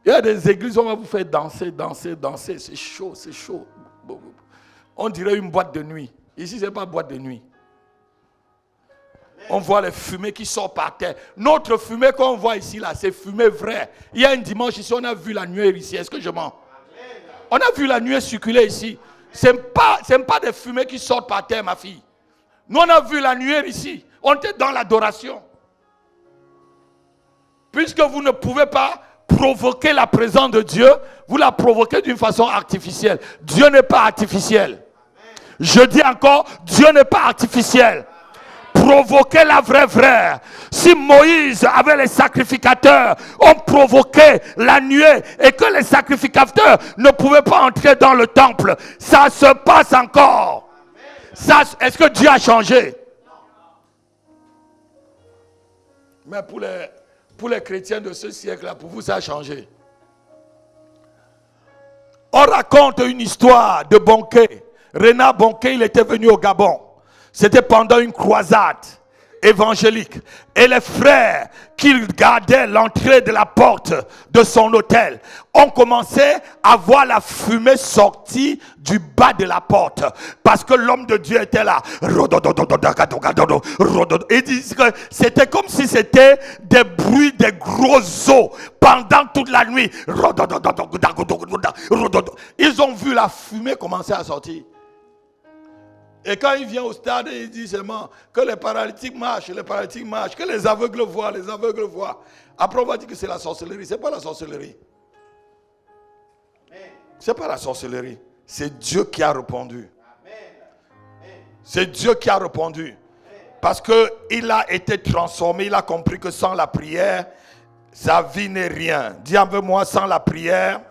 Il y a des églises où on va vous faire danser. C'est chaud. On dirait une boîte de nuit. Ici, ce n'est pas boîte de nuit. On voit les fumées qui sortent par terre. Notre fumée qu'on voit ici, là, c'est fumée vraie. Il y a un dimanche ici, on a vu la nuée ici. Est-ce que je mens? On a vu la nuée circuler ici. Ce n'est pas des fumées qui sortent par terre, ma fille. Nous, on a vu la nuée ici. On était dans l'adoration. Puisque vous ne pouvez pas provoquer la présence de Dieu, vous la provoquez d'une façon artificielle. Dieu n'est pas artificiel. Je dis encore, Dieu n'est pas artificiel. Provoquez la vraie. Si Moïse avait les sacrificateurs, on provoquait la nuée et que les sacrificateurs ne pouvaient pas entrer dans le temple. Ça se passe encore. Ça, est-ce que Dieu a changé? Mais pour les chrétiens de ce siècle-là, pour vous, ça a changé. On raconte une histoire de Bonquet. Renard Bonquet, il était venu au Gabon. C'était pendant une croisade évangélique. Et les frères qui gardaient l'entrée de la porte de son hôtel ont commencé à voir la fumée sortir du bas de la porte. Parce que l'homme de Dieu était là. Ils disent que c'était comme si c'était des bruits des gros os pendant toute la nuit. Ils ont vu la fumée commencer à sortir. Et quand il vient au stade, il dit seulement que les paralytiques marchent, que les aveugles voient, Après, on va dire que c'est la sorcellerie. Ce n'est pas la sorcellerie. Ce n'est pas la sorcellerie. C'est Dieu qui a répondu. C'est Dieu qui a répondu. Parce qu'il a été transformé, il a compris que sans la prière, sa vie n'est rien. Dis avec moi, sans la prière,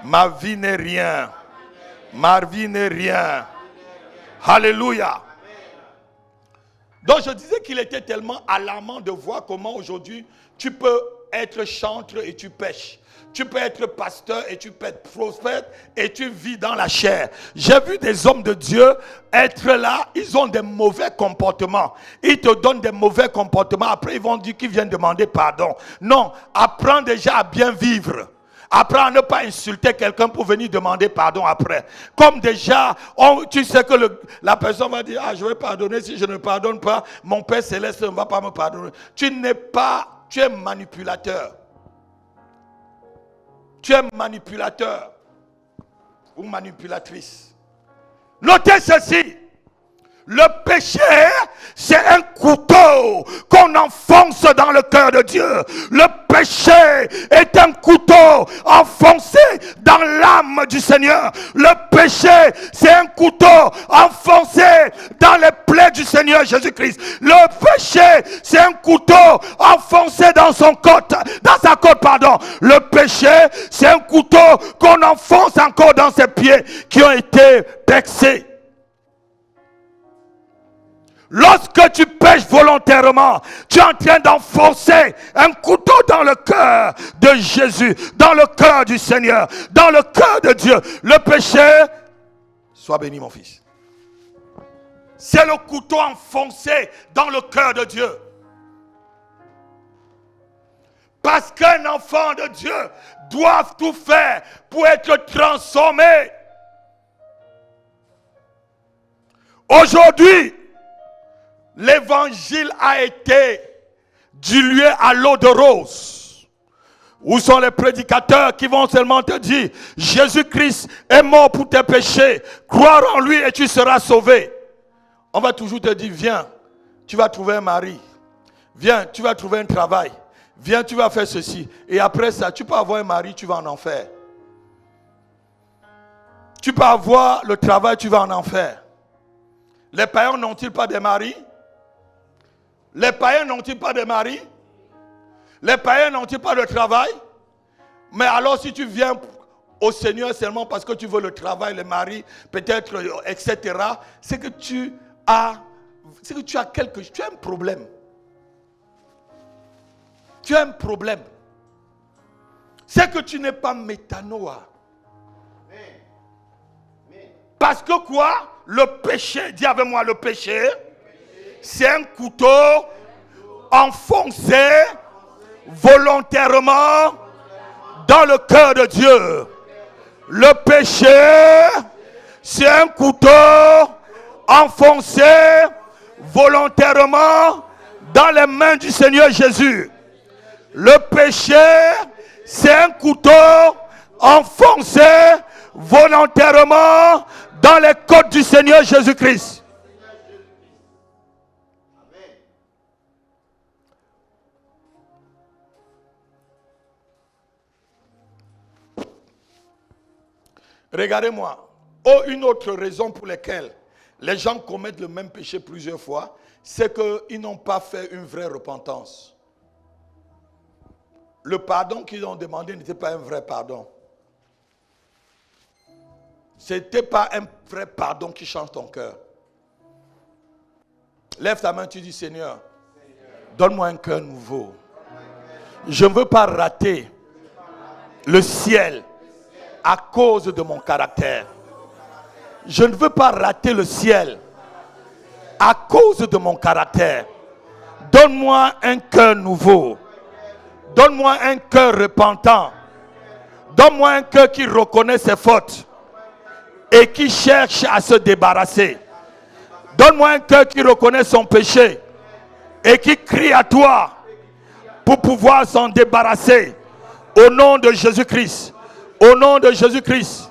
ma vie n'est rien. Ma vie n'est rien. Alléluia. Donc je disais qu'il était tellement alarmant de voir comment aujourd'hui tu peux être chantre et tu pêches. Tu peux être pasteur et tu peux être prophète et tu vis dans la chair. J'ai vu des hommes de Dieu être là, ils ont des mauvais comportements. Ils te donnent des mauvais comportements. Après, ils vont dire qu'ils viennent demander pardon. Non, apprends déjà à bien vivre. Apprends à ne pas insulter quelqu'un pour venir demander pardon après. Comme déjà, tu sais que la personne va dire, je vais pardonner, si je ne pardonne pas, mon Père Céleste ne va pas me pardonner. Tu es manipulateur. Tu es manipulateur ou manipulatrice. Notez ceci. Le péché, c'est un couteau qu'on enfonce dans le cœur de Dieu. Le péché est un couteau enfoncé dans l'âme du Seigneur. Le péché, c'est un couteau enfoncé dans les plaies du Seigneur Jésus-Christ. Le péché, c'est un couteau enfoncé dans sa côte. Le péché, c'est un couteau qu'on enfonce encore dans ses pieds qui ont été vexés. Lorsque tu pêches volontairement, tu es en train d'enfoncer un couteau dans le cœur de Jésus, dans le cœur du Seigneur, dans le cœur de Dieu. Le péché, sois béni mon fils, c'est le couteau enfoncé dans le cœur de Dieu. Parce qu'un enfant de Dieu doit tout faire pour être transformé. Aujourd'hui, l'évangile a été dilué à l'eau de rose. Où sont les prédicateurs qui vont seulement te dire, Jésus-Christ est mort pour tes péchés, croire en lui et tu seras sauvé. On va toujours te dire, viens, tu vas trouver un mari. Viens, tu vas trouver un travail. Viens, tu vas faire ceci. Et après ça, tu peux avoir un mari, tu vas en enfer. Tu peux avoir le travail, tu vas en enfer. Les païens n'ont-ils pas des maris? Les païens n'ont-ils pas de mari? Les païens n'ont-ils pas de travail? Mais alors si tu viens au Seigneur seulement parce que tu veux le travail, le mari, peut-être, etc., c'est que tu as un problème. Tu as un problème. C'est que tu n'es pas métanoïa. Parce que quoi? Le péché, dis avec moi, le péché, c'est un couteau enfoncé volontairement dans le cœur de Dieu. Le péché, c'est un couteau enfoncé volontairement dans les mains du Seigneur Jésus. Le péché, c'est un couteau enfoncé volontairement dans les côtes du Seigneur Jésus-Christ. Regardez-moi. Une autre raison pour laquelle les gens commettent le même péché plusieurs fois, c'est qu'ils n'ont pas fait une vraie repentance. Le pardon qu'ils ont demandé n'était pas un vrai pardon. Ce n'était pas un vrai pardon qui change ton cœur. Lève ta main, tu dis, Seigneur, donne-moi un cœur nouveau. Je ne veux pas rater le ciel à cause de mon caractère. Je ne veux pas rater le ciel à cause de mon caractère. Donne-moi un cœur nouveau. Donne-moi un cœur repentant. Donne-moi un cœur qui reconnaît ses fautes et qui cherche à se débarrasser. Donne-moi un cœur qui reconnaît son péché et qui crie à toi pour pouvoir s'en débarrasser. Au nom de Jésus-Christ. Au nom de Jésus-Christ.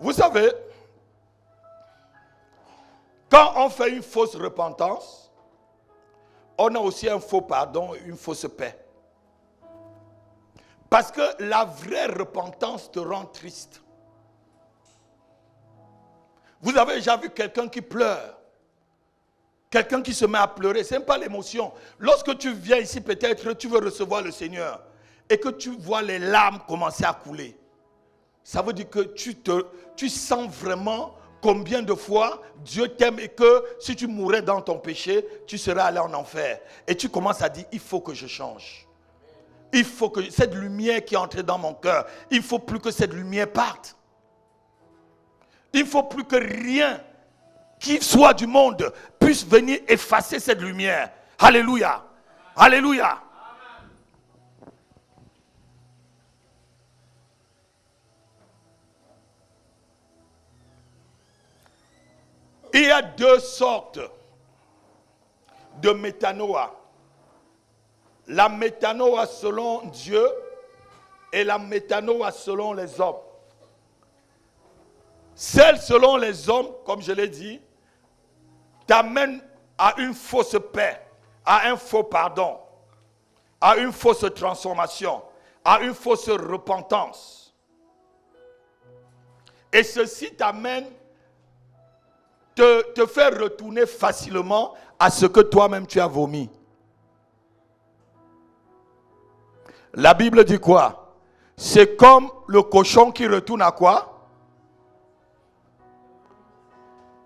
Vous savez, quand on fait une fausse repentance, on a aussi un faux pardon, une fausse paix. Parce que la vraie repentance te rend triste. Vous avez déjà vu quelqu'un qui pleure? Quelqu'un qui se met à pleurer, ce n'est pas l'émotion. Lorsque tu viens ici, peut-être tu veux recevoir le Seigneur et que tu vois les larmes commencer à couler. Ça veut dire que tu sens vraiment combien de fois Dieu t'aime et que si tu mourais dans ton péché, tu serais allé en enfer. Et tu commences à dire, il faut que je change. Il faut que cette lumière qui est entrée dans mon cœur, il ne faut plus que cette lumière parte. Il ne faut plus que rien qui soit du monde puisse venir effacer cette lumière. Alléluia. Alléluia. Il y a deux sortes de métanoïa. La métanoïa selon Dieu et la métanoïa selon les hommes. Celle selon les hommes, comme je l'ai dit, t'amène à une fausse paix, à un faux pardon, à une fausse transformation, à une fausse repentance. Et ceci t'amène, te faire retourner facilement à ce que toi-même tu as vomi. La Bible dit quoi? C'est comme le cochon qui retourne à quoi?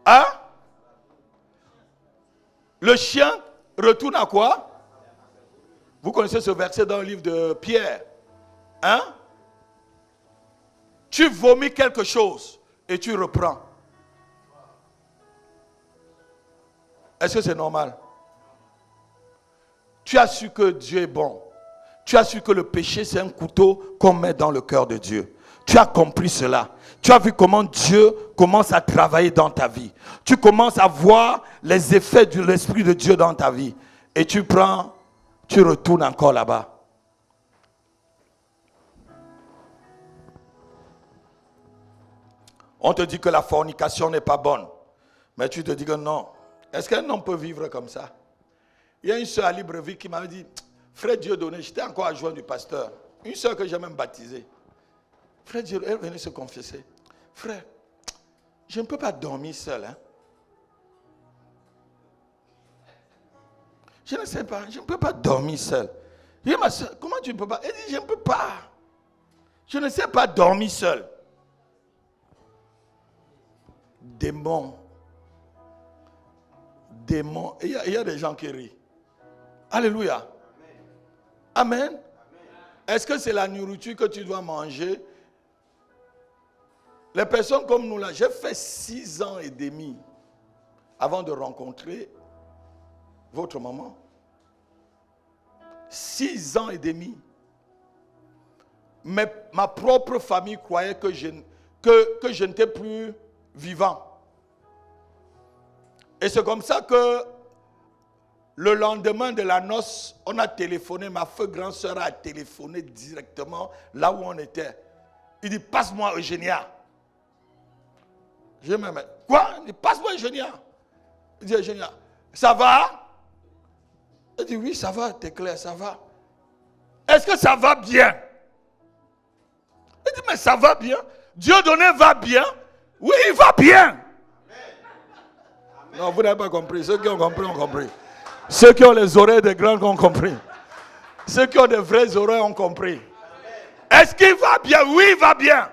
Hein? Le chien retourne à quoi? Vous connaissez ce verset dans le livre de Pierre. Hein? Tu vomis quelque chose et tu reprends. Est-ce que c'est normal? Tu as su que Dieu est bon. Tu as su que le péché, c'est un couteau qu'on met dans le cœur de Dieu. Tu as compris cela. Tu as vu comment Dieu commence à travailler dans ta vie. Tu commences à voir les effets de l'Esprit de Dieu dans ta vie. Et tu prends, tu retournes encore là-bas. On te dit que la fornication n'est pas bonne. Mais tu te dis que non. Est-ce qu'un homme peut vivre comme ça? Il y a une soeur à Libreville qui m'avait dit, frère Dieudonné, j'étais encore adjoint du pasteur. Une soeur que j'ai même baptisée. Frère Dieudonné, elle venait se confesser. Frère, je ne peux pas dormir seul. Hein? Je ne sais pas, je ne peux pas dormir seul. Je dis, ma soeur, comment tu ne peux pas? Elle dit, je ne peux pas. Je ne sais pas dormir seul. Démon. Démon. Il y a des gens qui rient. Alléluia. Amen. Est-ce que c'est la nourriture que tu dois manger? Les personnes comme nous là, j'ai fait 6 ans et demi avant de rencontrer votre maman. 6 ans et demi. Mais ma propre famille croyait que je n'étais plus vivant. Et c'est comme ça que le lendemain de la noce, on a téléphoné, ma grande sœur a téléphoné directement là où on était. Il dit, passe-moi Eugénia. Je me mets, quoi? Il dit, passe-moi Eugénia. Il dit, Eugénia, ça va? Il dit, oui, ça va, t'es clair, ça va. Est-ce que ça va bien? Il dit, mais ça va bien. Dieudonné va bien. Oui, il va bien. Non, vous n'avez pas compris. Ceux qui ont compris, ont compris. Ceux qui ont les oreilles des grands ont compris. Ceux qui ont des vraies oreilles ont compris. Est-ce qu'il va bien? Oui, il va bien.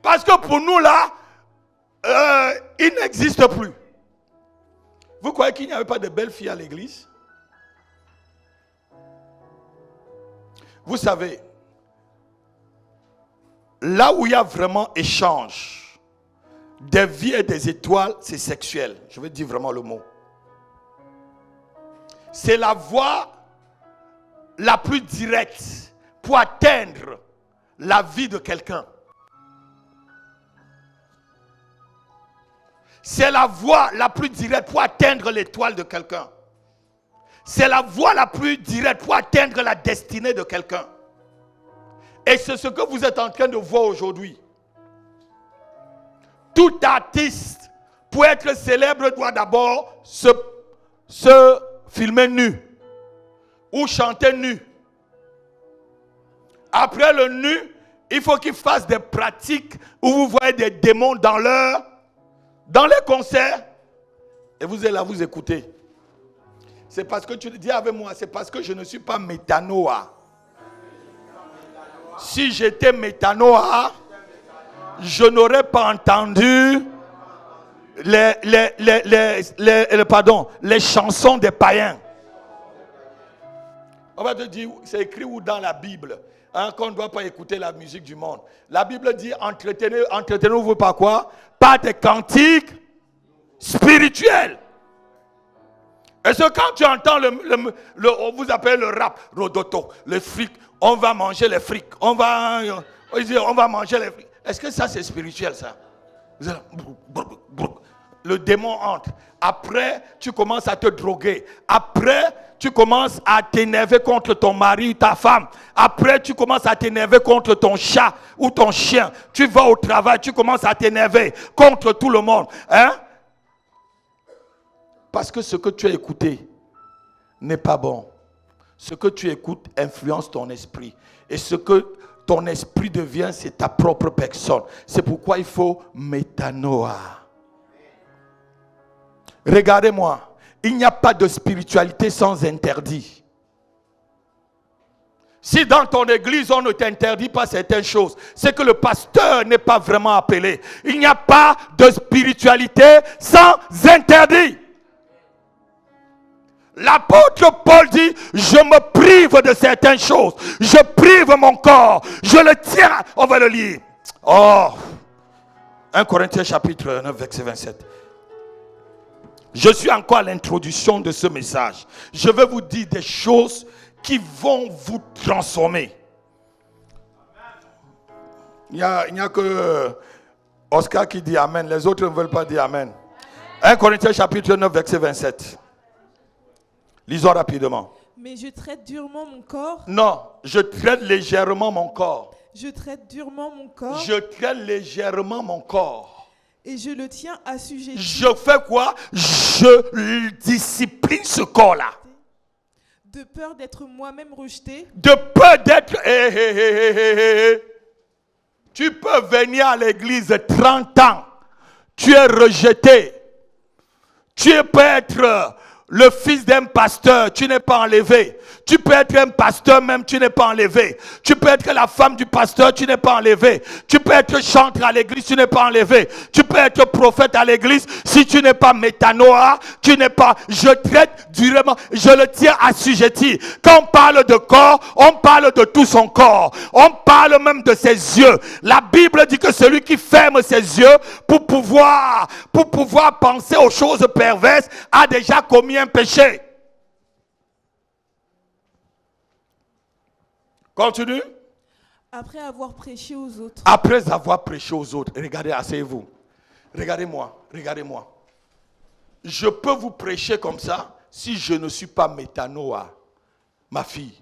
Parce que pour nous là, il n'existe plus. Vous croyez qu'il n'y avait pas de belles filles à l'église? Vous savez, là où il y a vraiment échange des vies et des étoiles, c'est sexuel. Je vais dire vraiment le mot. C'est la voie la plus directe pour atteindre la vie de quelqu'un. C'est la voie la plus directe pour atteindre l'étoile de quelqu'un. C'est la voie la plus directe pour atteindre la destinée de quelqu'un. Et c'est ce que vous êtes en train de voir aujourd'hui. Tout artiste, pour être célèbre, doit d'abord se filmer nu ou chanter nu. Après le nu, il faut qu'il fasse des pratiques où vous voyez des démons dans Dans les concerts, et vous êtes là, vous écoutez. C'est parce que tu le dis avec moi, c'est parce que je ne suis pas métanoïa. Si j'étais métanoïa, je n'aurais pas entendu les chansons des païens. On va te dire, c'est écrit où dans la Bible, qu'on ne doit pas écouter la musique du monde. La Bible dit, entretenez-vous par quoi? Par des cantiques spirituels. Est-ce que quand tu entends on vous appelle le rap, rodoto, le fric, on va manger les frics, on va manger les frics. Est-ce que ça c'est spirituel ça? Le démon entre. Après, tu commences à te droguer. Après, tu commences à t'énerver contre ton mari, ta femme. Après, tu commences à t'énerver contre ton chat ou ton chien. Tu vas au travail, tu commences à t'énerver contre tout le monde. Hein? Parce que ce que tu as écouté n'est pas bon. Ce que tu écoutes influence ton esprit. Et ce que ton esprit devient, c'est ta propre personne. C'est pourquoi il faut métanoïa. Regardez-moi, il n'y a pas de spiritualité sans interdit. Si dans ton église on ne t'interdit pas certaines choses, c'est que le pasteur n'est pas vraiment appelé. Il n'y a pas de spiritualité sans interdit. L'apôtre Paul dit, je me prive de certaines choses. Je prive mon corps. Je le tiens. On va le lire. 1 Corinthiens chapitre 9, verset 27. Je suis encore à l'introduction de ce message. Je vais vous dire des choses qui vont vous transformer. Il n'y a que Oscar qui dit Amen. Les autres ne veulent pas dire Amen. 1 Corinthiens chapitre 9, verset 27. Lisons rapidement. Mais je traite durement mon corps. Non, je traite légèrement mon corps. Je traite durement mon corps. Je traite légèrement mon corps. Et je le tiens assujetti. Je fais quoi? Je discipline ce corps-là. De peur d'être moi-même rejeté. De peur d'être... Tu peux venir à l'église 30 ans. Tu es rejeté. Tu peux être le fils d'un pasteur, tu n'es pas enlevé. Tu peux être un pasteur même, tu n'es pas enlevé. Tu peux être la femme du pasteur, tu n'es pas enlevé. Tu peux être chanteur à l'église, tu n'es pas enlevé. Tu peux être prophète à l'église, si tu n'es pas métanoïa, tu n'es pas... Je traite durement, je le tiens assujetti. Quand on parle de corps, on parle de tout son corps. On parle même de ses yeux. La Bible dit que celui qui ferme ses yeux pour pouvoir penser aux choses perverses a déjà commis un péché. Continue. Après avoir prêché aux autres. Après avoir prêché aux autres. Regardez, asseyez-vous. Regardez-moi. Je peux vous prêcher comme ça si je ne suis pas métanoïa. Ma fille.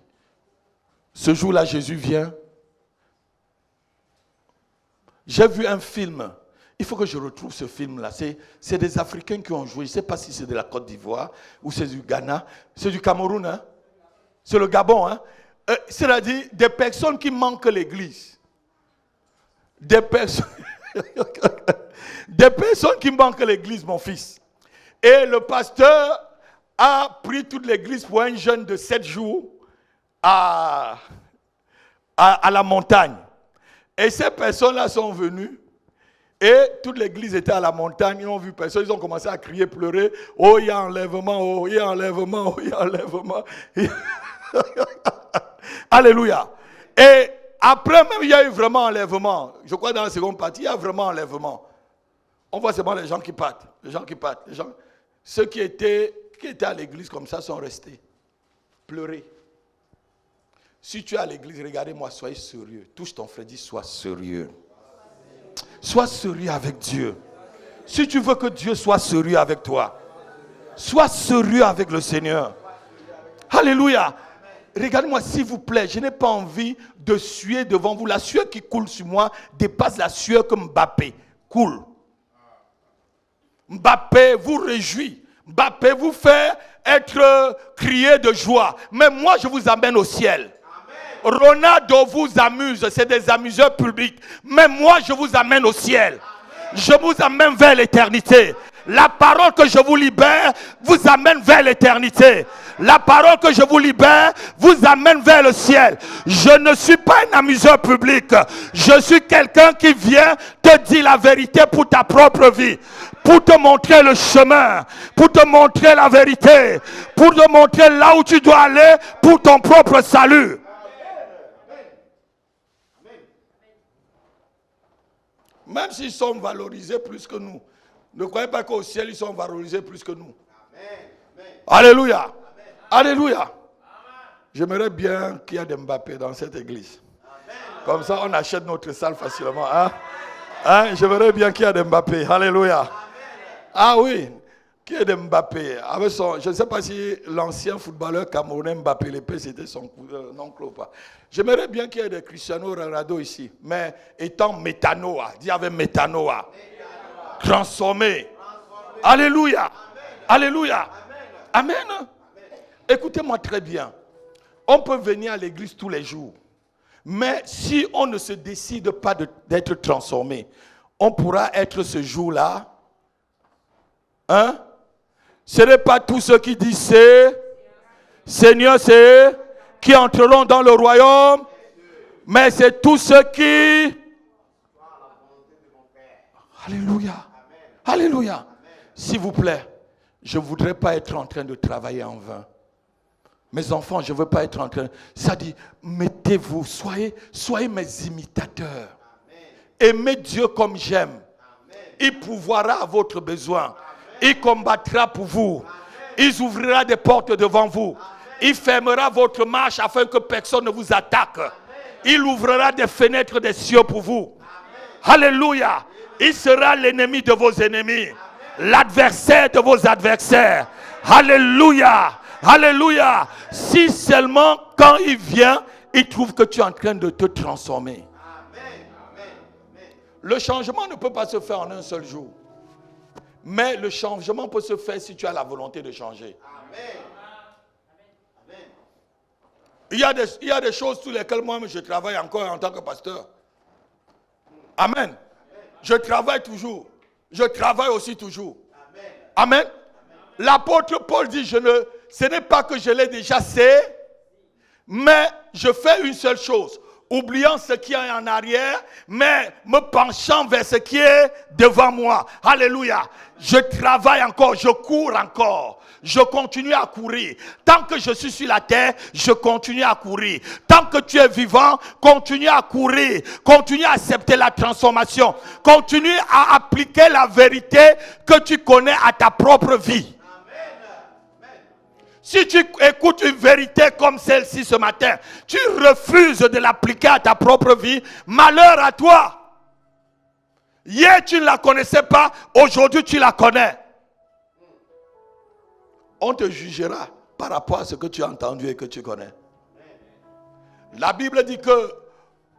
Ce jour-là, Jésus vient. J'ai vu un film. Il faut que je retrouve ce film-là. C'est des Africains qui ont joué. Je ne sais pas si c'est de la Côte d'Ivoire ou c'est du Ghana. C'est du Cameroun. Hein? C'est le Gabon. Hein? C'est-à-dire des personnes qui manquent l'église. Des personnes qui manquent l'église, mon fils. Et le pasteur a pris toute l'église pour un jeûne de 7 jours à la montagne. Et ces personnes-là sont venues. Et toute l'église était à la montagne, ils ont vu personne, ils ont commencé à crier, pleurer. Oh, il y a enlèvement, oh, il y a enlèvement, oh, il y a enlèvement. Alléluia. Et après même, il y a eu vraiment enlèvement. Je crois dans la seconde partie, il y a vraiment enlèvement. On voit seulement les gens qui partent. Ceux qui étaient à l'église comme ça sont restés. Pleurer. Si tu es à l'église, regardez-moi, soyez sérieux. Touche ton frère, dis, sois sérieux. Sois sérieux avec Dieu. Si tu veux que Dieu soit sérieux avec toi, sois sérieux avec le Seigneur. Alléluia. Regardez-moi s'il vous plaît, je n'ai pas envie de suer devant vous. La sueur qui coule sur moi dépasse la sueur que Mbappé coule. Mbappé vous réjouit. Mbappé vous fait être crié de joie. Mais moi je vous amène au ciel. Ronaldo vous amuse, c'est des amuseurs publics. Mais moi je vous amène au ciel. je vous amène vers l'éternité. La parole que je vous libère vous amène vers l'éternité. La parole que je vous libère vous amène vers le ciel. Je ne suis pas un amuseur public. Je suis quelqu'un qui vient te dire la vérité pour ta propre vie. Pour te montrer le chemin. Pour te montrer la vérité. Pour te montrer là où tu dois aller pour ton propre salut. Même s'ils sont valorisés plus que nous. Ne croyez pas qu'au ciel, ils sont valorisés plus que nous. Alléluia. Amen. Alléluia. J'aimerais bien qu'il y ait des Mbappé dans cette église. Amen. Comme ça, on achète notre salle facilement. Hein? J'aimerais bien qu'il y ait des Mbappé. Alléluia. Amen. Ah oui, qu'il y ait des Mbappé. Avec son, je ne sais pas si l'ancien footballeur camerounais Mbappé Lépée, c'était son oncle ou pas. J'aimerais bien qu'il y ait des Cristiano Ronaldo ici. Mais étant métanoa, dis avec métanoa. Transformé. Alléluia. Amen. Alléluia. Amen. Amen. Écoutez-moi très bien. On peut venir à l'église tous les jours. Mais si on ne se décide pas d'être transformé, on pourra être ce jour-là. Hein? Ce n'est pas tous ceux qui disent Seigneur, c'est qui entreront dans le royaume. Mais c'est tous ceux qui... Alléluia. Alléluia. S'il vous plaît, je ne voudrais pas être en train de travailler en vain. Mes enfants, je ne veux pas être en train... Ça dit, mettez-vous, soyez mes imitateurs. Aimez Dieu comme j'aime. Il pourvoira à votre besoin. Il combattra pour vous. Il ouvrira des portes devant vous. Il fermera votre marche afin que personne ne vous attaque. Il ouvrira des fenêtres des cieux pour vous. Alléluia. Il sera l'ennemi de vos ennemis. L'adversaire de vos adversaires. Alléluia. Alléluia. Si seulement quand il vient, il trouve que tu es en train de te transformer. Le changement ne peut pas se faire en un seul jour. Mais le changement peut se faire si tu as la volonté de changer. Il y a des choses sur lesquelles moi je travaille encore en tant que pasteur. Amen. Je travaille toujours. Je travaille aussi toujours. Amen. L'apôtre Paul dit, ce n'est pas que je l'ai déjà fait, mais je fais une seule chose. Oubliant ce qui est en arrière, mais me penchant vers ce qui est devant moi. Alléluia. Je travaille encore, je cours encore. Je continue à courir. Tant que je suis sur la terre, je continue à courir. Tant que tu es vivant, continue à courir. Continue à accepter la transformation. Continue à appliquer la vérité que tu connais à ta propre vie. Si tu écoutes une vérité comme celle-ci ce matin, tu refuses de l'appliquer à ta propre vie, malheur à toi. Hier, tu ne la connaissais pas, aujourd'hui, tu la connais. On te jugera par rapport à ce que tu as entendu et que tu connais. La Bible dit que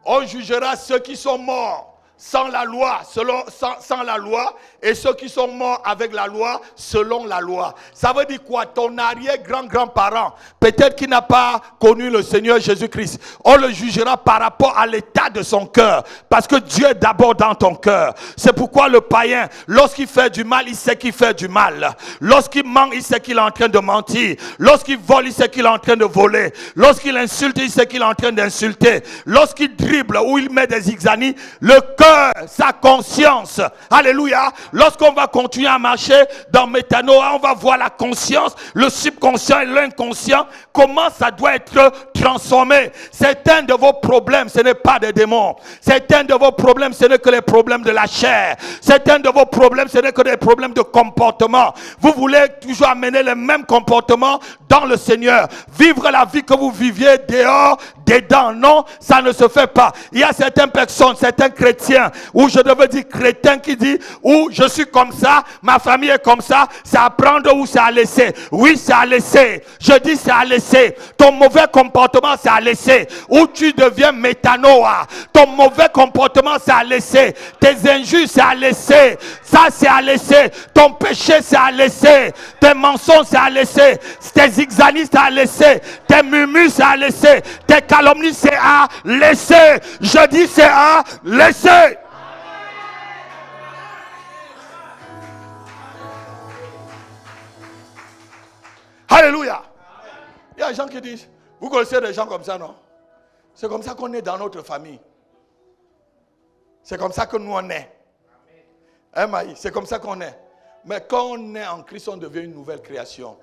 on jugera ceux qui sont morts sans la loi, sans la loi, et ceux qui sont morts avec la loi, selon la loi. Ça veut dire quoi? Ton arrière-grand-grand-parent, peut-être qu'il n'a pas connu le Seigneur Jésus-Christ, on le jugera par rapport à l'état de son cœur, parce que Dieu est d'abord dans ton cœur. C'est pourquoi le païen, lorsqu'il fait du mal, il sait qu'il fait du mal. Lorsqu'il ment, il sait qu'il est en train de mentir. Lorsqu'il vole, il sait qu'il est en train de voler. Lorsqu'il insulte, il sait qu'il est en train d'insulter. Lorsqu'il dribble ou il met des zigzanis, le cœur, sa conscience, alléluia. Lorsqu'on va continuer à marcher dans Métanoa, on va voir la conscience, le subconscient et l'inconscient, comment ça doit être transformé. Certains de vos problèmes, ce n'est pas des démons. Certains de vos problèmes, ce n'est que les problèmes de la chair. Certains de vos problèmes, ce n'est que des problèmes de comportement. Vous voulez toujours amener les mêmes comportements dans le Seigneur. Vivre la vie que vous viviez dehors, dedans. Non, ça ne se fait pas. Il y a certaines personnes, certains chrétiens, ou je devais dire chrétien qui dit, ou je suis comme ça, ma famille est comme ça, c'est à prendre ou c'est à laisser. Oui, c'est à laisser. Je dis c'est à laisser. Ton mauvais comportement, c'est à laisser. Ou tu deviens métanoa. Ton mauvais comportement, c'est à laisser. Tes injures, c'est à laisser. Ça, c'est à laisser. Ton péché, c'est à laisser. Tes mensonges, c'est à laisser. Tes zigzanis, c'est à laisser. Tes murmures, c'est à laisser. Tes calomnies, c'est à laisser. Je dis c'est à laisser. Alléluia. Il y a des gens qui disent, vous connaissez des gens comme ça, non? C'est comme ça qu'on est dans notre famille. C'est comme ça que nous on est. Hein, Maï? C'est comme ça qu'on est. Mais quand on est en Christ, on devient une nouvelle création.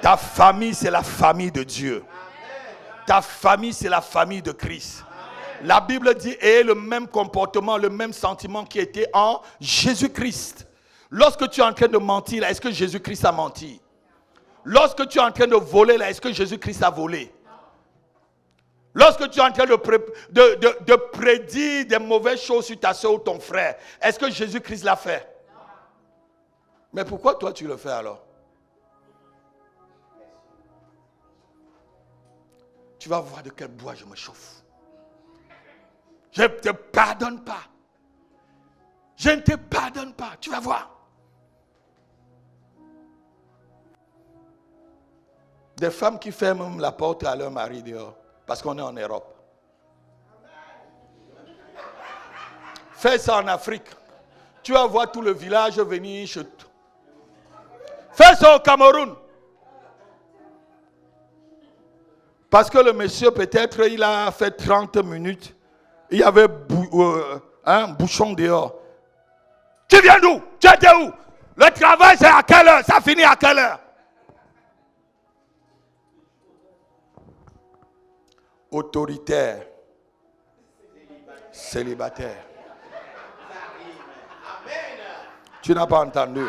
Ta famille, c'est la famille de Dieu. Ta famille, c'est la famille de Christ. La Bible dit, ayez le même comportement, le même sentiment qui était en Jésus-Christ. Lorsque tu es en train de mentir, est-ce que Jésus-Christ a menti? Lorsque tu es en train de voler, est-ce que Jésus-Christ a volé? Lorsque tu es en train de prédire des mauvaises choses sur ta soeur ou ton frère, est-ce que Jésus-Christ l'a fait? Mais pourquoi toi tu le fais alors? Tu vas voir de quel bois je me chauffe. Je ne te pardonne pas. Je ne te pardonne pas. Tu vas voir. Des femmes qui ferment la porte à leur mari dehors. Parce qu'on est en Europe. Fais ça en Afrique. Tu vas voir tout le village venir chez toi. Fais ça au Cameroun. Parce que le monsieur, peut-être, il a fait 30 minutes. Il y avait un bouchon dehors. Tu viens d'où? Tu étais où? Le travail, c'est à quelle heure? Ça finit à quelle heure? Autoritaire. Célibataire. Tu n'as pas entendu.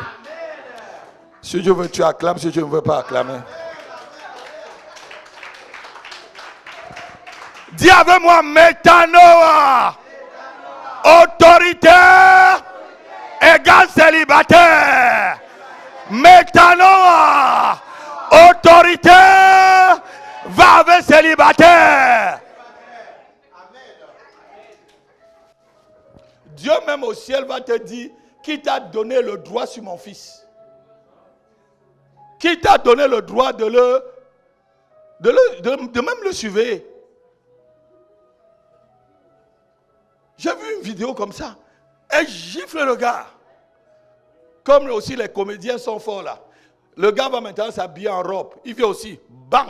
Si tu veux, tu acclames. Si tu ne veux pas acclamer. Dis avec moi, métanoïa. Autoritaire égale célibataire. Métanoïa. Autoritaire va avec célibataire. Dieu même au ciel va te dire, qui t'a donné le droit sur mon fils? Qui t'a donné le droit de même le surveiller? J'ai vu une vidéo comme ça. Elle gifle le gars. Comme aussi les comédiens sont forts là. Le gars va maintenant s'habiller en robe. Il fait aussi, bang.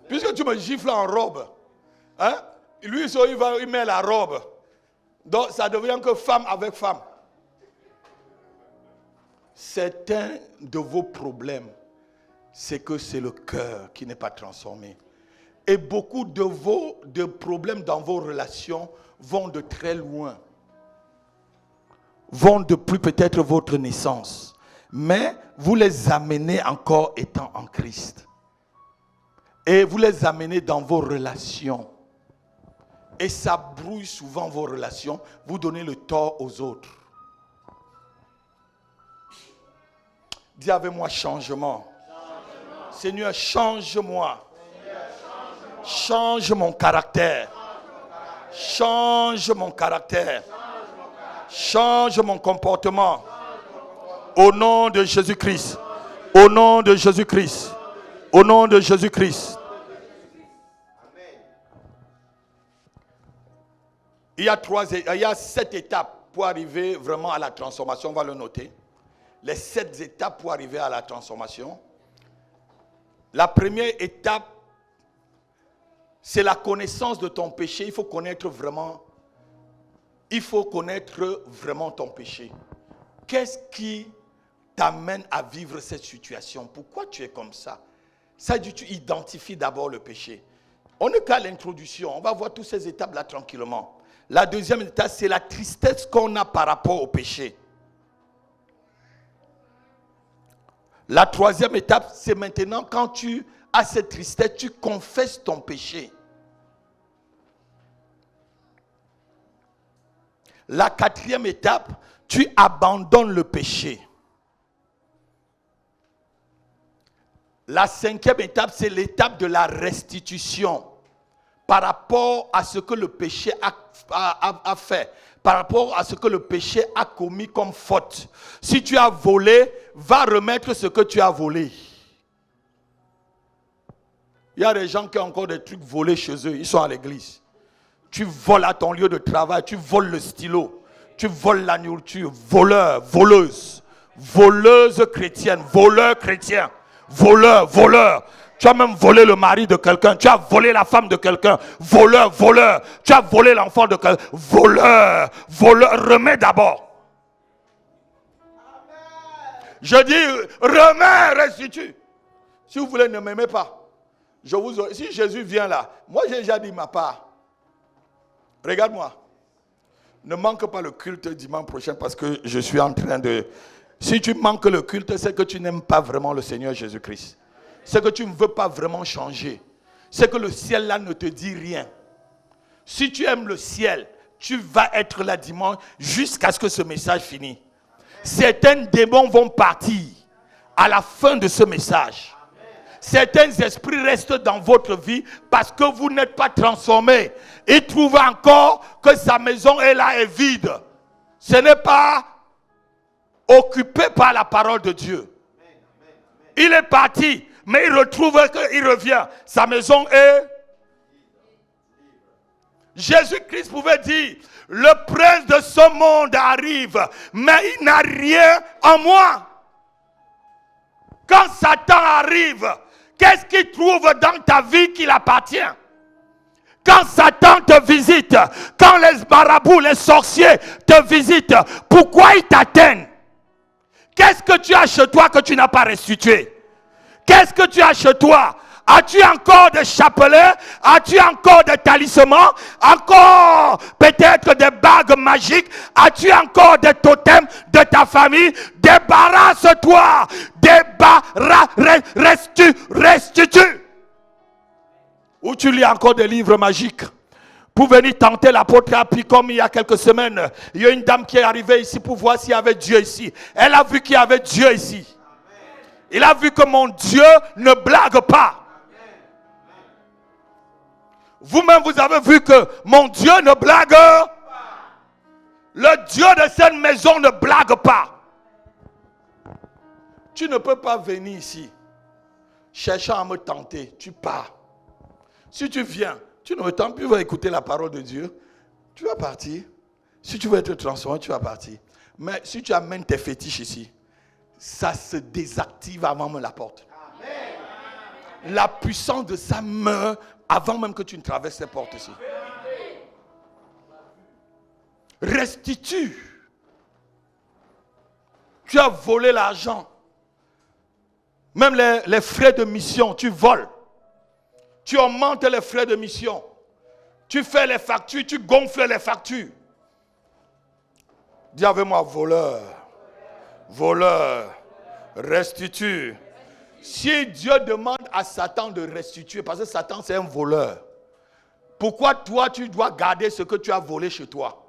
Puisque tu me gifles en robe, hein? Lui, il met la robe. Donc, ça devient que femme avec femme. Certains de vos problèmes, c'est que c'est le cœur qui n'est pas transformé. Et beaucoup de problèmes dans vos relations vont de très loin. Vont depuis peut-être votre naissance. Mais vous les amenez encore étant en Christ. Et vous les amenez dans vos relations. Et ça brouille souvent vos relations. Vous donnez le tort aux autres. Dis avec moi changement. Seigneur, change-moi. Change mon caractère. Change mon caractère. Change mon comportement. Au nom de Jésus-Christ. Au nom de Jésus-Christ. Au nom de Jésus-Christ. Il y a 7 étapes pour arriver vraiment à la transformation. On va le noter. Les 7 étapes pour arriver à la transformation. La première étape, c'est la connaissance de ton péché. Il faut connaître vraiment ton péché. Qu'est-ce qui t'amène à vivre cette situation? Pourquoi tu es comme ça? Ça dit, tu identifies d'abord le péché. On n'est qu'à l'introduction. On va voir toutes ces étapes-là tranquillement. La deuxième étape, c'est la tristesse qu'on a par rapport au péché. La troisième étape, c'est maintenant quand tu as cette tristesse, tu confesses ton péché. La quatrième étape, tu abandonnes le péché. La cinquième étape, c'est l'étape de la restitution par rapport à ce que le péché a fait, par rapport à ce que le péché a commis comme faute. Si tu as volé, va remettre ce que tu as volé. Il y a des gens qui ont encore des trucs volés chez eux, ils sont à l'église. Tu voles à ton lieu de travail, tu voles le stylo, tu voles la nourriture, voleur, voleuse, Voleuse chrétienne, voleur chrétien. Voleur, voleur. Tu as même volé le mari de quelqu'un. Tu as volé la femme de quelqu'un. Voleur, voleur. Tu as volé l'enfant de quelqu'un. Voleur, voleur. Remets d'abord. Je dis, remets, restitue. Si vous voulez, ne m'aimez pas. Si Jésus vient là, moi j'ai déjà dit ma part. Regarde-moi. Ne manque pas le culte dimanche prochain parce que je suis en train de... Si tu manques le culte, c'est que tu n'aimes pas vraiment le Seigneur Jésus-Christ. C'est que tu ne veux pas vraiment changer. C'est que le ciel là ne te dit rien. Si tu aimes le ciel, tu vas être là dimanche jusqu'à ce que ce message finisse. Certains démons vont partir à la fin de ce message. Certains esprits restent dans votre vie parce que vous n'êtes pas transformés. Il trouve encore que sa maison est là et vide. Ce n'est pas occupé par la parole de Dieu. Il est parti, mais il retrouve qu'il revient. Sa maison est... Jésus-Christ pouvait dire, le prince de ce monde arrive, mais il n'a rien en moi. Quand Satan arrive, qu'est-ce qu'il trouve dans ta vie qui l'appartient? Quand Satan te visite, quand les marabouts, les sorciers te visitent, pourquoi ils t'atteignent? Qu'est-ce que tu as chez toi que tu n'as pas restitué? Qu'est-ce que tu as chez toi? As-tu encore des chapelets? As-tu encore des talismans? Encore peut-être des bagues magiques? As-tu encore des totems de ta famille? Débarrasse-toi! Restitue! Ou tu lis encore des livres magiques pour venir tenter l'apôtre. Puis comme il y a quelques semaines, il y a une dame qui est arrivée ici pour voir s'il y avait Dieu ici. Elle a vu qu'il y avait Dieu ici. Il a vu que mon Dieu ne blague pas. Vous-même, vous avez vu que mon Dieu ne blague pas. Le Dieu de cette maison ne blague pas. Tu ne peux pas venir ici cherchant à me tenter. Tu pars. Si tu viens, tu ne me tentes plus, tu vas écouter la parole de Dieu. Tu vas partir. Si tu veux être transformé, tu vas partir. Mais si tu amènes tes fétiches ici, ça se désactive avant même la porte. Amen. La puissance de ça meurt avant même que tu ne traverses ces portes ici. Restitue. Tu as volé l'argent. Même les frais de mission, tu voles. Tu augmentes les frais de mission. Tu fais les factures, tu gonfles les factures. Dis avec moi, voleur. Voleur, restitue. Si Dieu demande à Satan de restituer, parce que Satan c'est un voleur, pourquoi toi tu dois garder ce que tu as volé chez toi?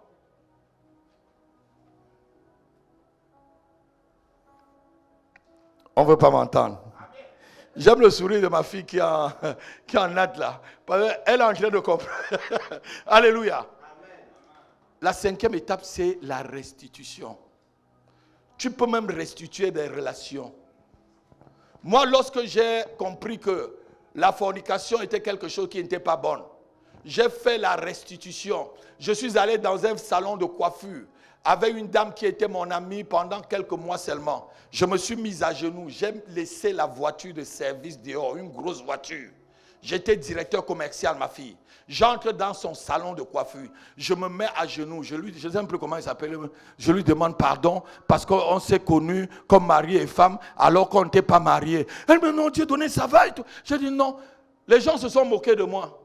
On ne veut pas m'entendre. J'aime le sourire de ma fille qui est en natte là. Elle est en train de comprendre. Alléluia. La 5e étape, c'est la restitution. Tu peux même restituer des relations. Moi, lorsque j'ai compris que la fornication était quelque chose qui n'était pas bon, j'ai fait la restitution. Je suis allé dans un salon de coiffure avec une dame qui était mon amie pendant quelques mois seulement. Je me suis mis à genoux. J'ai laissé la voiture de service dehors, une grosse voiture. J'étais directeur commercial, ma fille. J'entre dans son salon de coiffure. Je me mets à genoux. Je ne sais plus comment il s'appelle. Je lui demande pardon parce qu'on s'est connus comme mari et femme alors qu'on n'était pas mariés. Elle me dit non, Dieu donné, ça va et tout. J'ai dit non. Les gens se sont moqués de moi.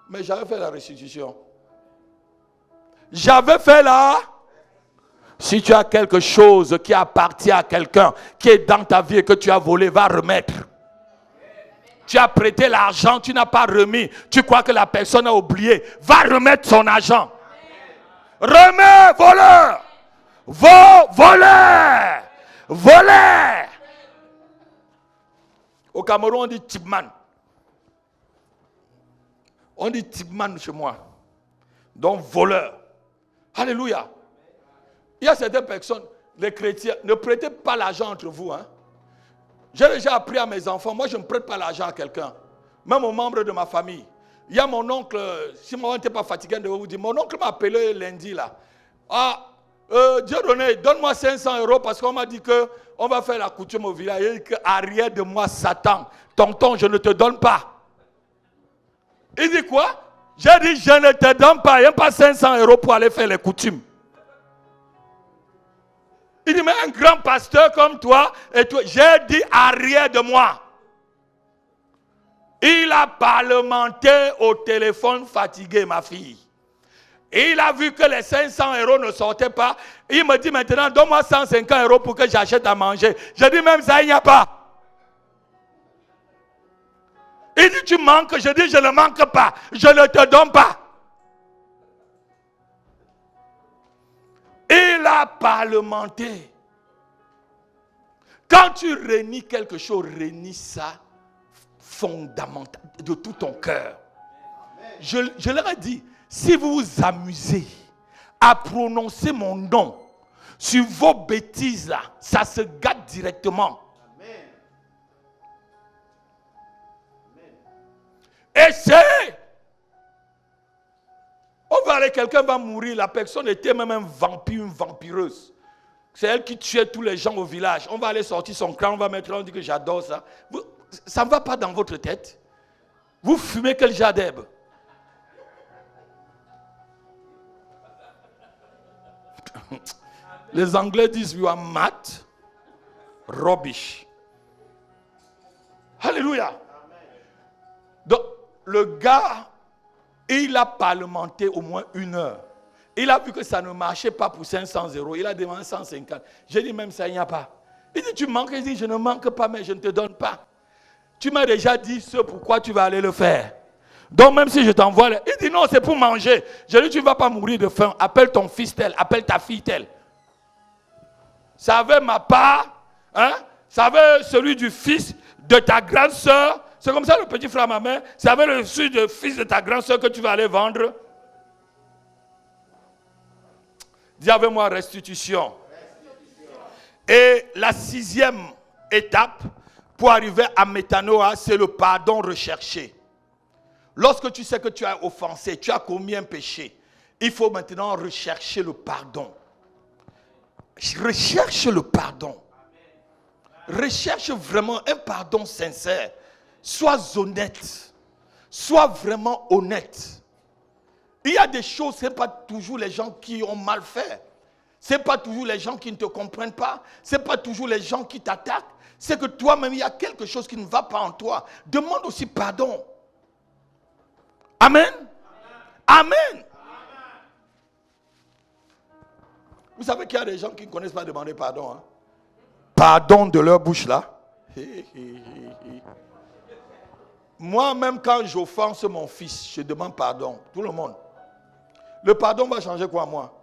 Mais j'avais fait la restitution. J'avais fait la... Si tu as quelque chose qui appartient à quelqu'un, qui est dans ta vie et que tu as volé, va remettre. Tu as prêté l'argent, tu n'as pas remis. Tu crois que la personne a oublié. Va remettre son argent. Remets, voleur. Voleur. Voleur. Au Cameroun, on dit tipman. On dit tipman chez moi. Donc, voleur. Alléluia. Il y a certaines personnes, les chrétiens, ne prêtez pas l'argent entre vous. Hein. J'ai déjà appris à mes enfants, moi je ne prête pas l'argent à quelqu'un. Même aux membres de ma famille. Il y a mon oncle, si mon oncle n'était pas fatigué de vous dire, mon oncle m'a appelé lundi là. Ah, Dieudonné, donne-moi 500 € parce qu'on m'a dit qu'on va faire la coutume au village. Il dit qu'arrière de moi, Satan, tonton, je ne te donne pas. Il dit quoi? J'ai dit, je ne te donne pas. Il n'y a pas 500 € pour aller faire les coutumes. Il dit, mais un grand pasteur comme toi, et toi, j'ai dit, arrière de moi. Il a parlementé au téléphone fatigué, ma fille. Et il a vu que les 500 € ne sortaient pas. Il me dit maintenant, donne-moi 150 € pour que j'achète à manger. Je dis même ça, il n'y a pas. Il dit, tu manques. Je dis, je ne manque pas. Je ne te donne pas. Il a parlementé. Quand tu réunis quelque chose, réunis ça fondamental de tout ton cœur. Je leur ai dit, si vous vous amusez à prononcer mon nom sur vos bêtises là, ça se gâte directement. Amen. Et c'est... On va aller, quelqu'un va mourir, la personne était même un vampire, une vampireuse. C'est elle qui tuait tous les gens au village. On va aller sortir son crâne, on va mettre là, on dit que j'adore ça. Ça ne va pas dans votre tête. Vous fumez quel jadeb? Les Anglais disent you are mad, rubbish. Alléluia. Donc, le gars, il a parlementé au moins 1 heure. Il a vu que ça ne marchait pas pour 500 €. Il a demandé 150. J'ai dit même ça, il n'y a pas. Il dit tu manques. Il dit je ne manque pas, mais je ne te donne pas. Tu m'as déjà dit ce pourquoi tu vas aller le faire. Donc même si je t'envoie, il dit non, c'est pour manger. Je dis tu ne vas pas mourir de faim. Appelle ton fils tel, appelle ta fille telle. Ça avait ma part, hein? Ça avait celui du fils de ta grande soeur. C'est comme ça le petit frère ma mère. Ça avait le fils de ta grande soeur que tu vas aller vendre. Dis avec moi restitution. Et la 6e étape pour arriver à métanoïa, c'est le pardon recherché. Lorsque tu sais que tu as offensé, tu as commis un péché, il faut maintenant rechercher le pardon. Recherche le pardon. Recherche vraiment un pardon sincère. Sois honnête. Sois vraiment honnête. Il y a des choses, ce n'est pas toujours les gens qui ont mal fait. Ce n'est pas toujours les gens qui ne te comprennent pas. Ce n'est pas toujours les gens qui t'attaquent. C'est que toi-même, il y a quelque chose qui ne va pas en toi. Demande aussi pardon. Amen. Amen. Amen. Vous savez qu'il y a des gens qui ne connaissent pas demander pardon. Hein? Pardon de leur bouche là. Moi-même, quand j'offense mon fils, je demande pardon. Tout le monde. Le pardon va changer quoi, moi?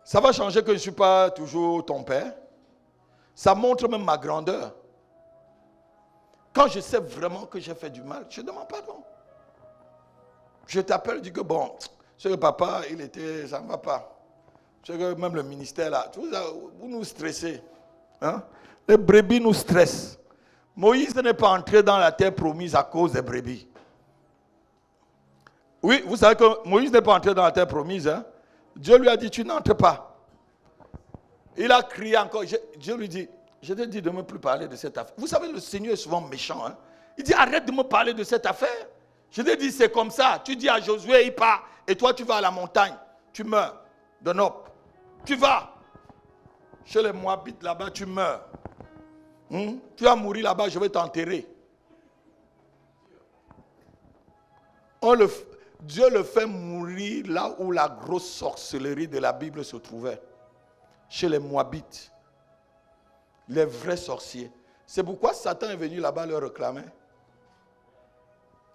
Ça va changer que je ne suis pas toujours ton père. Ça montre même ma grandeur. Quand je sais vraiment que j'ai fait du mal, je demande pardon. Je t'appelle, je dis que bon, c'est que papa, il était, ça ne va pas. C'est que même le ministère là, vous nous stressez. Hein? Les brebis nous stressent. Moïse n'est pas entré dans la terre promise à cause des brebis. Oui, vous savez que Moïse n'est pas entré dans la terre promise. Hein? Dieu lui a dit, tu n'entres pas. Il a crié encore. Dieu lui dit, je te dis de ne me plus parler de cette affaire. Vous savez, le Seigneur est souvent méchant. Hein? Il dit, arrête de me parler de cette affaire. Je te dis, c'est comme ça. Tu dis à Josué, il part. Et toi, tu vas à la montagne. Tu meurs de Nob. Tu vas chez les Moabites là-bas, tu meurs. Tu vas mourir là-bas, je vais t'enterrer. Dieu le fait mourir là où la grosse sorcellerie de la Bible se trouvait. Chez les Moabites. Les vrais sorciers. C'est pourquoi Satan est venu là-bas le réclamer.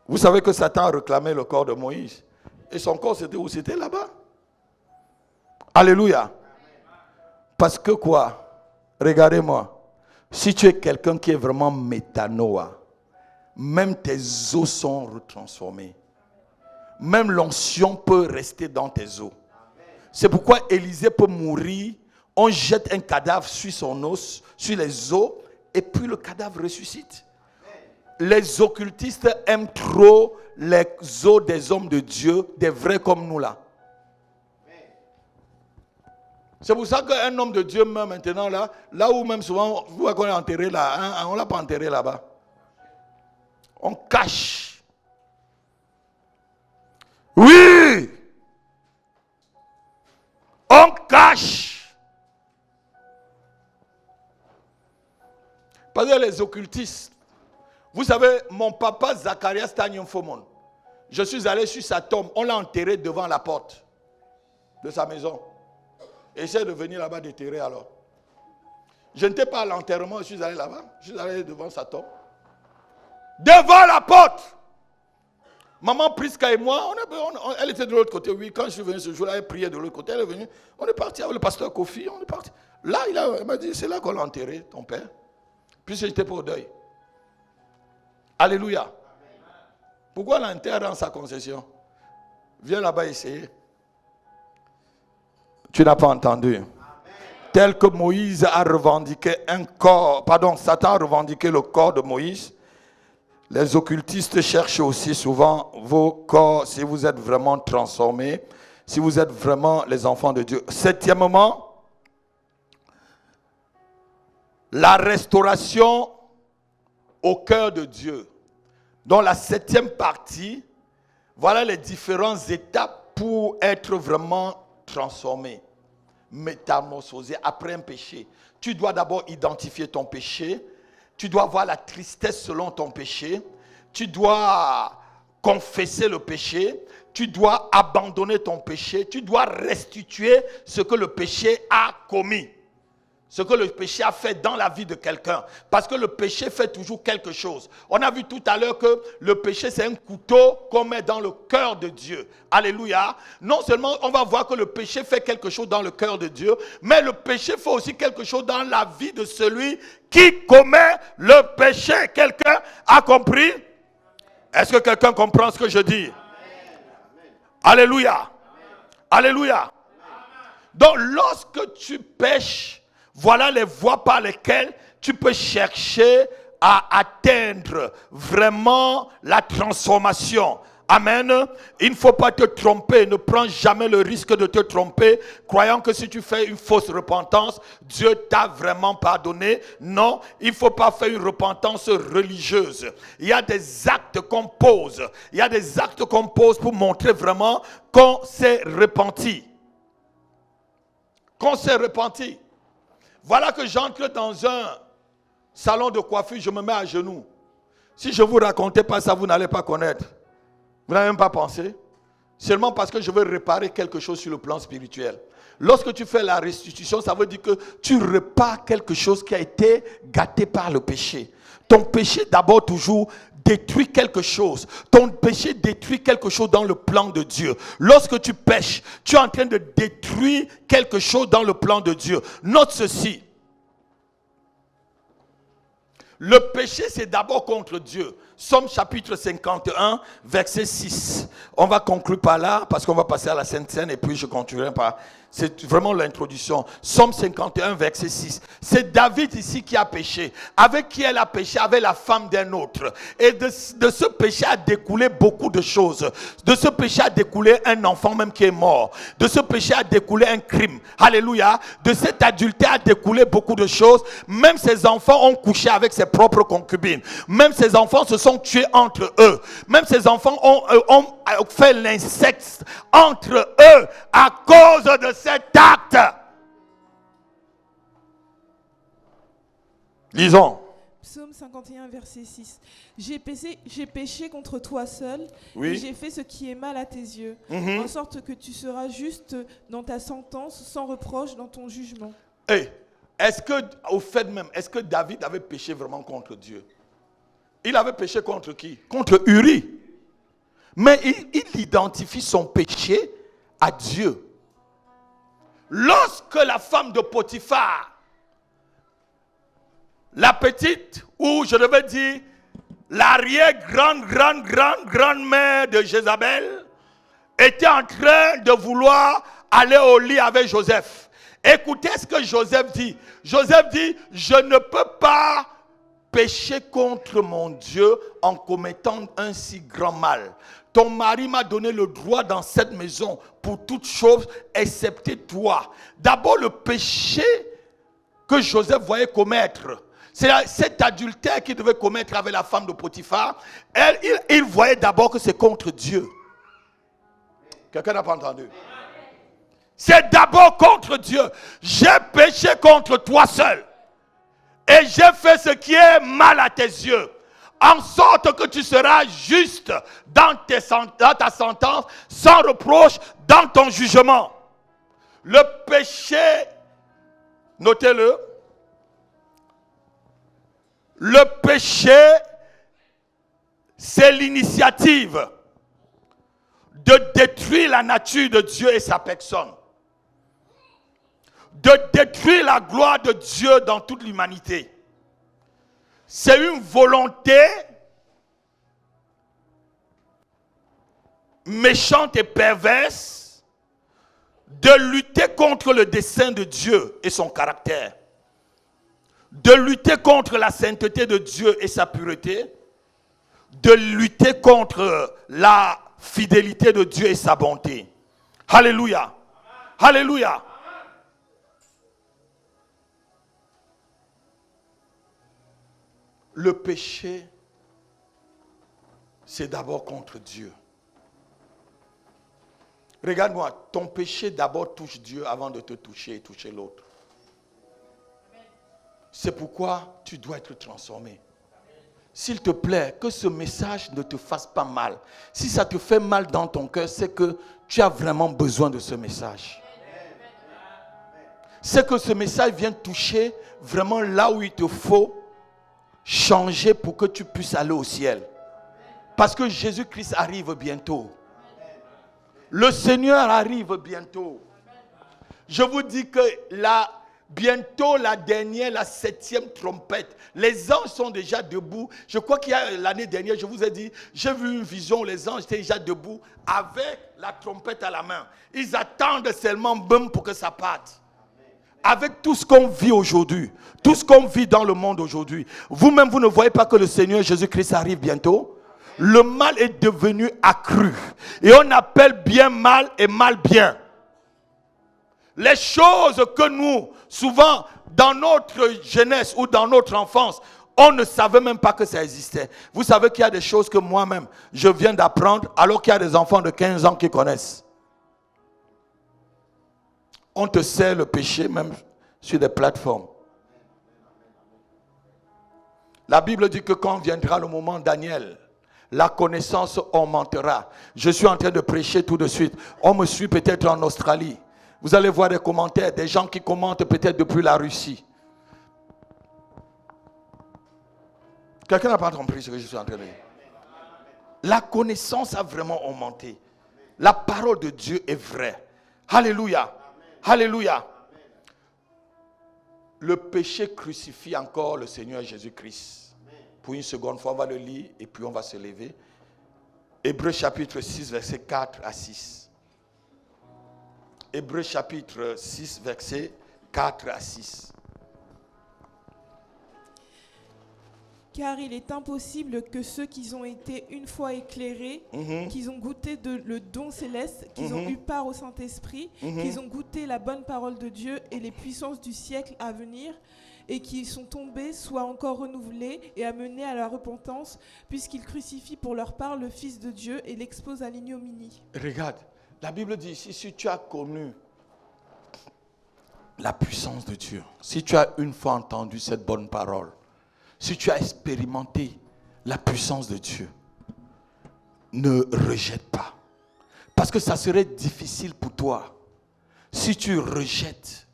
Vous savez que Satan a réclamé le corps de Moïse. Et son corps, c'était où? C'était là-bas. Alléluia. Parce que quoi? Regardez-moi. Si tu es quelqu'un qui est vraiment métanoïa, même tes os sont retransformés. Même l'onction peut rester dans tes os. C'est pourquoi Élisée peut mourir. On jette un cadavre sur son os, sur les os, et puis le cadavre ressuscite. Les occultistes aiment trop les os des hommes de Dieu, des vrais comme nous là. C'est pour ça qu'un homme de Dieu meurt maintenant là où même souvent, vous voyez qu'on est enterré là, hein, on ne l'a pas enterré là-bas. On cache. Oui! On cache. Parce que les occultistes, vous savez, mon papa Zacharias Tanyonfomon, je suis allé sur sa tombe, on l'a enterré devant la porte de sa maison. Essaye de venir là-bas déterrer alors. Je n'étais pas à l'enterrement, je suis allé là-bas, je suis allé devant sa tombe. Devant la porte! Maman Prisca et moi, elle était de l'autre côté. Oui, quand je suis venu ce jour-là, elle priait de l'autre côté. Elle est venue. On est parti avec le pasteur Kofi. On est parti. Là, elle m'a dit, c'est là qu'on l'a enterré, ton père. Puis j'étais pas au deuil. Alléluia. Pourquoi l'enterre dans sa concession? Viens là-bas essayer. Tu n'as pas entendu. Tel que Moïse a revendiqué Satan a revendiqué le corps de Moïse. Les occultistes cherchent aussi souvent vos corps si vous êtes vraiment transformés, si vous êtes vraiment les enfants de Dieu. Septièmement, la restauration au cœur de Dieu. Dans la septième partie, voilà les différentes étapes pour être vraiment transformé, métamorphosé après un péché. Tu dois d'abord identifier ton péché. Tu dois voir la tristesse selon ton péché. Tu dois confesser le péché. Tu dois abandonner ton péché. Tu dois restituer ce que le péché a commis. Ce que le péché a fait dans la vie de quelqu'un. Parce que le péché fait toujours quelque chose. On a vu tout à l'heure que le péché, c'est un couteau qu'on met dans le cœur de Dieu. Alléluia. Non seulement on va voir que le péché fait quelque chose dans le cœur de Dieu, mais le péché fait aussi quelque chose dans la vie de celui qui commet le péché. Quelqu'un a compris? Est-ce que quelqu'un comprend ce que je dis? Alléluia. Alléluia. Donc lorsque tu pêches, voilà les voies par lesquelles tu peux chercher à atteindre vraiment la transformation. Amen. Il ne faut pas te tromper. Ne prends jamais le risque de te tromper, croyant que si tu fais une fausse repentance, Dieu t'a vraiment pardonné. Non, il ne faut pas faire une repentance religieuse. Il y a des actes qu'on pose. Il y a des actes qu'on pose pour montrer vraiment qu'on s'est repenti. Qu'on s'est repenti. Voilà que j'entre dans un salon de coiffure, je me mets à genoux. Si je ne vous racontais pas ça, vous n'allez pas connaître. Vous n'avez même pas pensé. Seulement parce que je veux réparer quelque chose sur le plan spirituel. Lorsque tu fais la restitution, ça veut dire que tu répares quelque chose qui a été gâté par le péché. Ton péché d'abord toujours détruit quelque chose. Ton péché détruit quelque chose dans le plan de Dieu. Lorsque tu pêches, tu es en train de détruire quelque chose dans le plan de Dieu. Note ceci. Le péché, c'est d'abord contre Dieu. Somme chapitre 51, verset 6. On va conclure par là, parce qu'on va passer à la Sainte Seine, et puis je continuerai par... C'est vraiment l'introduction. Somme 51, verset 6. C'est David ici qui a péché. Avec qui elle a péché? Avec la femme d'un autre. Et de ce péché a découlé beaucoup de choses. De ce péché a découlé un enfant même qui est mort. De ce péché a découlé un crime. Alléluia. De cet adultère a découlé beaucoup de choses. Même ses enfants ont couché avec ses propres concubines. Même ses enfants se sont tués entre eux. Même ses enfants ont fait l'inceste entre eux à cause de cet acte. Lisons. Psaume 51, verset 6. J'ai péché contre toi seul, Oui. et j'ai fait ce qui est mal à tes yeux, en sorte que tu seras juste dans ta sentence, sans reproche dans ton jugement. Hey, est-ce que David avait péché vraiment contre Dieu? Il avait péché contre qui? Contre Uri. Mais il identifie son péché à Dieu. Lorsque la femme de Potiphar, la petite, ou je devais dire, l'arrière-grand-mère de Jézabel, était en train de vouloir aller au lit avec Joseph. Écoutez ce que Joseph dit. Joseph dit, je ne peux pas pécher contre mon Dieu en commettant un si grand mal. ton mari m'a donné le droit dans cette maison pour toutes choses, excepté toi. D'abord, le péché que Joseph voyait commettre, c'est cet adultère qu'il devait commettre avec la femme de Potiphar. Il voyait d'abord que c'est contre Dieu. Quelqu'un n'a pas entendu? C'est d'abord contre Dieu. J'ai péché contre toi seul. Et j'ai fait ce qui est mal à tes yeux. En sorte que tu seras juste dans ta sentence, sans reproche dans ton jugement. Le péché, notez-le, le péché, c'est l'initiative de détruire la nature de Dieu et sa personne. De détruire la gloire de Dieu dans toute l'humanité. C'est une volonté méchante et perverse de lutter contre le dessein de Dieu et son caractère. De lutter contre la sainteté de Dieu et sa pureté. De lutter contre la fidélité de Dieu et sa bonté. Alléluia. Alléluia. Le péché, c'est d'abord contre Dieu. Regarde-moi, ton péché d'abord touche Dieu avant de te toucher et toucher l'autre. C'est pourquoi tu dois être transformé. S'il te plaît, que ce message ne te fasse pas mal. Si ça te fait mal dans ton cœur, c'est que tu as vraiment besoin de ce message. C'est que ce message vient toucher vraiment là où il te faut changer pour que tu puisses aller au ciel. Parce que Jésus-Christ arrive bientôt. Le Seigneur arrive bientôt. Je vous dis que bientôt la dernière, la 7e trompette. Les anges sont déjà debout. Je crois qu'il y a l'année dernière, je vous ai dit, j'ai vu une vision où les anges étaient déjà debout avec la trompette à la main. Ils attendent seulement boum pour que ça parte. Avec tout ce qu'on vit aujourd'hui, tout ce qu'on vit dans le monde aujourd'hui, vous-même, vous ne voyez pas que le Seigneur Jésus-Christ arrive bientôt? Le mal est devenu accru. Et on appelle bien mal et mal bien. Les choses que nous, souvent, dans notre jeunesse ou dans notre enfance, on ne savait même pas que ça existait. Vous savez qu'il y a des choses que moi-même, je viens d'apprendre, alors qu'il y a des enfants de 15 ans qui connaissent. On te sert le péché même sur des plateformes. La Bible dit que quand viendra le moment, Daniel, la connaissance augmentera. Je suis en train de prêcher tout de suite. On me suit peut-être en Australie. Vous allez voir des commentaires, des gens qui commentent peut-être depuis la Russie. Quelqu'un n'a pas compris ce que je suis en train de dire? La connaissance a vraiment augmenté. La parole de Dieu est vraie. Alléluia. Alléluia. Le péché crucifie encore le Seigneur Jésus-Christ. Pour une seconde fois, on va le lire et puis on va se lever. Hébreux chapitre 6, versets 4 à 6. Hébreux chapitre 6, versets 4 à 6. Car il est impossible que ceux qui ont été une fois éclairés, qu'ils ont goûté le don céleste, qu'ils ont eu part au Saint-Esprit, qu'ils ont goûté la bonne parole de Dieu et les puissances du siècle à venir, et qui sont tombés, soient encore renouvelés et amenés à la repentance, puisqu'ils crucifient pour leur part le Fils de Dieu et l'exposent à l'ignominie. Regarde, la Bible dit ici, si tu as connu la puissance de Dieu, si tu as une fois entendu cette bonne parole, si tu as expérimenté la puissance de Dieu, ne rejette pas. Parce que ça serait difficile pour toi. Si tu rejettes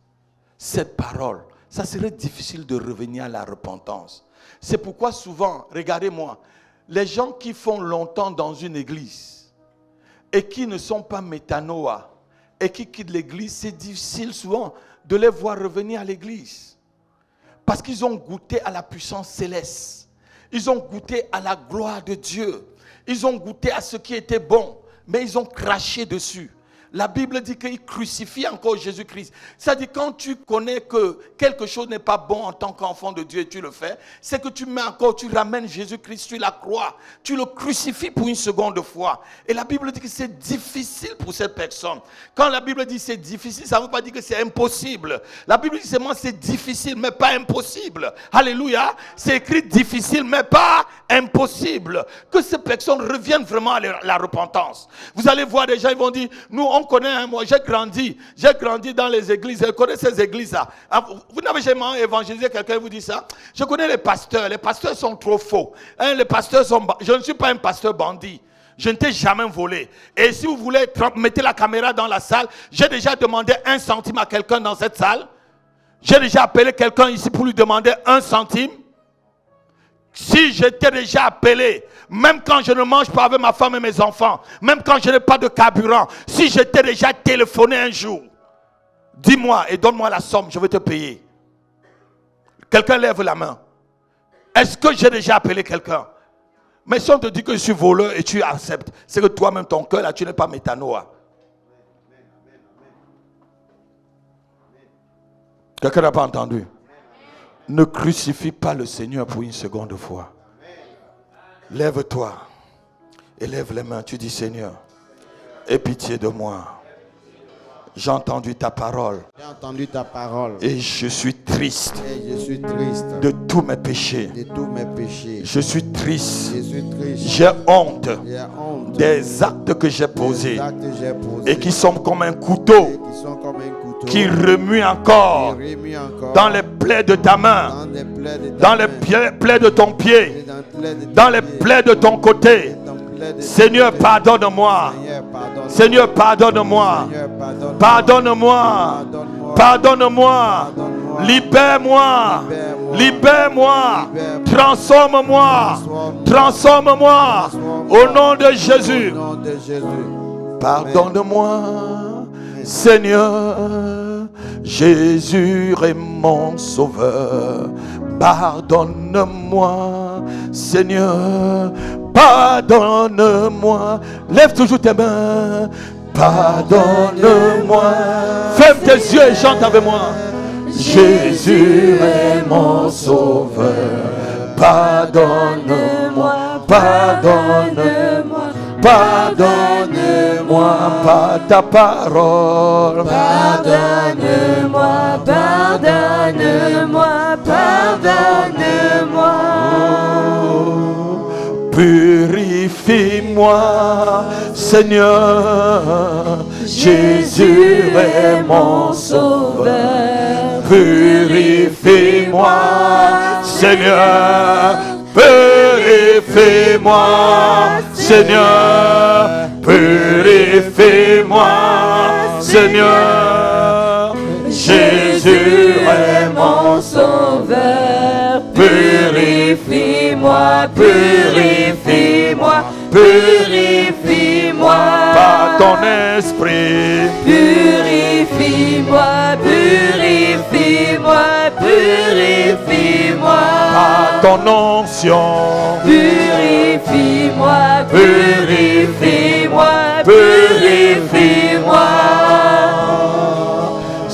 cette parole, ça serait difficile de revenir à la repentance. C'est pourquoi souvent, regardez-moi, les gens qui font longtemps dans une église et qui ne sont pas métanoïa et qui quittent l'église, c'est difficile souvent de les voir revenir à l'église. Parce qu'ils ont goûté à la puissance céleste. Ils ont goûté à la gloire de Dieu. Ils ont goûté à ce qui était bon. Mais ils ont craché dessus. la Bible dit qu'il crucifie encore Jésus-Christ. C'est-à-dire quand tu connais que quelque chose n'est pas bon en tant qu'enfant de Dieu et tu le fais, c'est que tu ramènes Jésus-Christ sur la croix. Tu le crucifies pour une seconde fois. Et la Bible dit que c'est difficile pour cette personne. Quand la Bible dit c'est difficile, ça ne veut pas dire que c'est impossible. La Bible dit seulement c'est difficile, mais pas impossible. Alléluia. C'est écrit difficile, mais pas impossible. Que ces personnes reviennent vraiment à la repentance. Vous allez voir des gens, ils vont dire, nous on connaît, moi j'ai grandi dans les églises, je connais ces églises-là. Vous n'avez jamais évangélisé quelqu'un, vous dit ça? Je connais les pasteurs sont trop faux. Je ne suis pas un pasteur bandit. Je ne t'ai jamais volé. Et si vous voulez, mettez la caméra dans la salle. J'ai déjà demandé 1 centime à quelqu'un dans cette salle. J'ai déjà appelé quelqu'un ici pour lui demander 1 centime. Si je t'ai déjà appelé, même quand je ne mange pas avec ma femme et mes enfants, même quand je n'ai pas de carburant, si je t'ai déjà téléphoné un jour, dis-moi et donne-moi la somme, je vais te payer. Quelqu'un lève la main. Est-ce que j'ai déjà appelé quelqu'un? Mais si on te dit que je suis voleur et tu acceptes, c'est que toi-même, ton cœur, là, tu n'es pas métanoïa. Quelqu'un n'a pas entendu? Ne crucifie pas le Seigneur pour une seconde fois. Lève-toi et lève les mains. Tu dis, Seigneur, aie pitié de moi. J'ai entendu ta parole. J'ai entendu ta parole. Et je suis triste. Et je suis triste de tous mes péchés. de tous mes péchés. Je suis triste. Je suis triste. J'ai honte J'ai honte des actes que j'ai posés des actes que j'ai posés et qui sont comme un et couteau qui sont comme un couteau qui remue encore qui remue encore dans les plaies de ta main, dans les plaies de ta dans les main, plaies de ton et pied, dans les plaies de dans ton les pied, plaies de ton côté. et dans les plaies de ton Seigneur, côté. pardonne-moi. Seigneur, pardonne-moi. Seigneur, pardonne-moi. Seigneur, Pardonne-moi. Pardonne-moi. Pardonne-moi. Pardonne-moi. Libère-moi. Libère-moi. Libère-moi. Libère-moi. Transforme-moi. Transforme-moi. Transforme-moi. Au nom de Jésus. Au nom de Jésus. Pardonne-moi, Seigneur. Jésus est mon sauveur. Pardonne-moi, Seigneur. Pardonne-moi. Lève toujours tes mains. Pardonne-moi. Ferme tes yeux et chante avec moi. Jésus est mon sauveur. Pardonne-moi. Pardonne-moi. Pardonne-moi par ta parole. Pardonne-moi, pardonne-moi, pardonne-moi. Purifie-moi, Seigneur. Jésus est mon sauveur. Purifie-moi, Seigneur. Purifie-moi, Seigneur. Purifie-moi, Seigneur. Jésus est mon sauveur. Purifie-moi, purifie-moi, purifie-moi. Par ton esprit. Purifie-moi, purifie-moi, purifie-moi. Par ton onction. Purifie-moi, purifie-moi.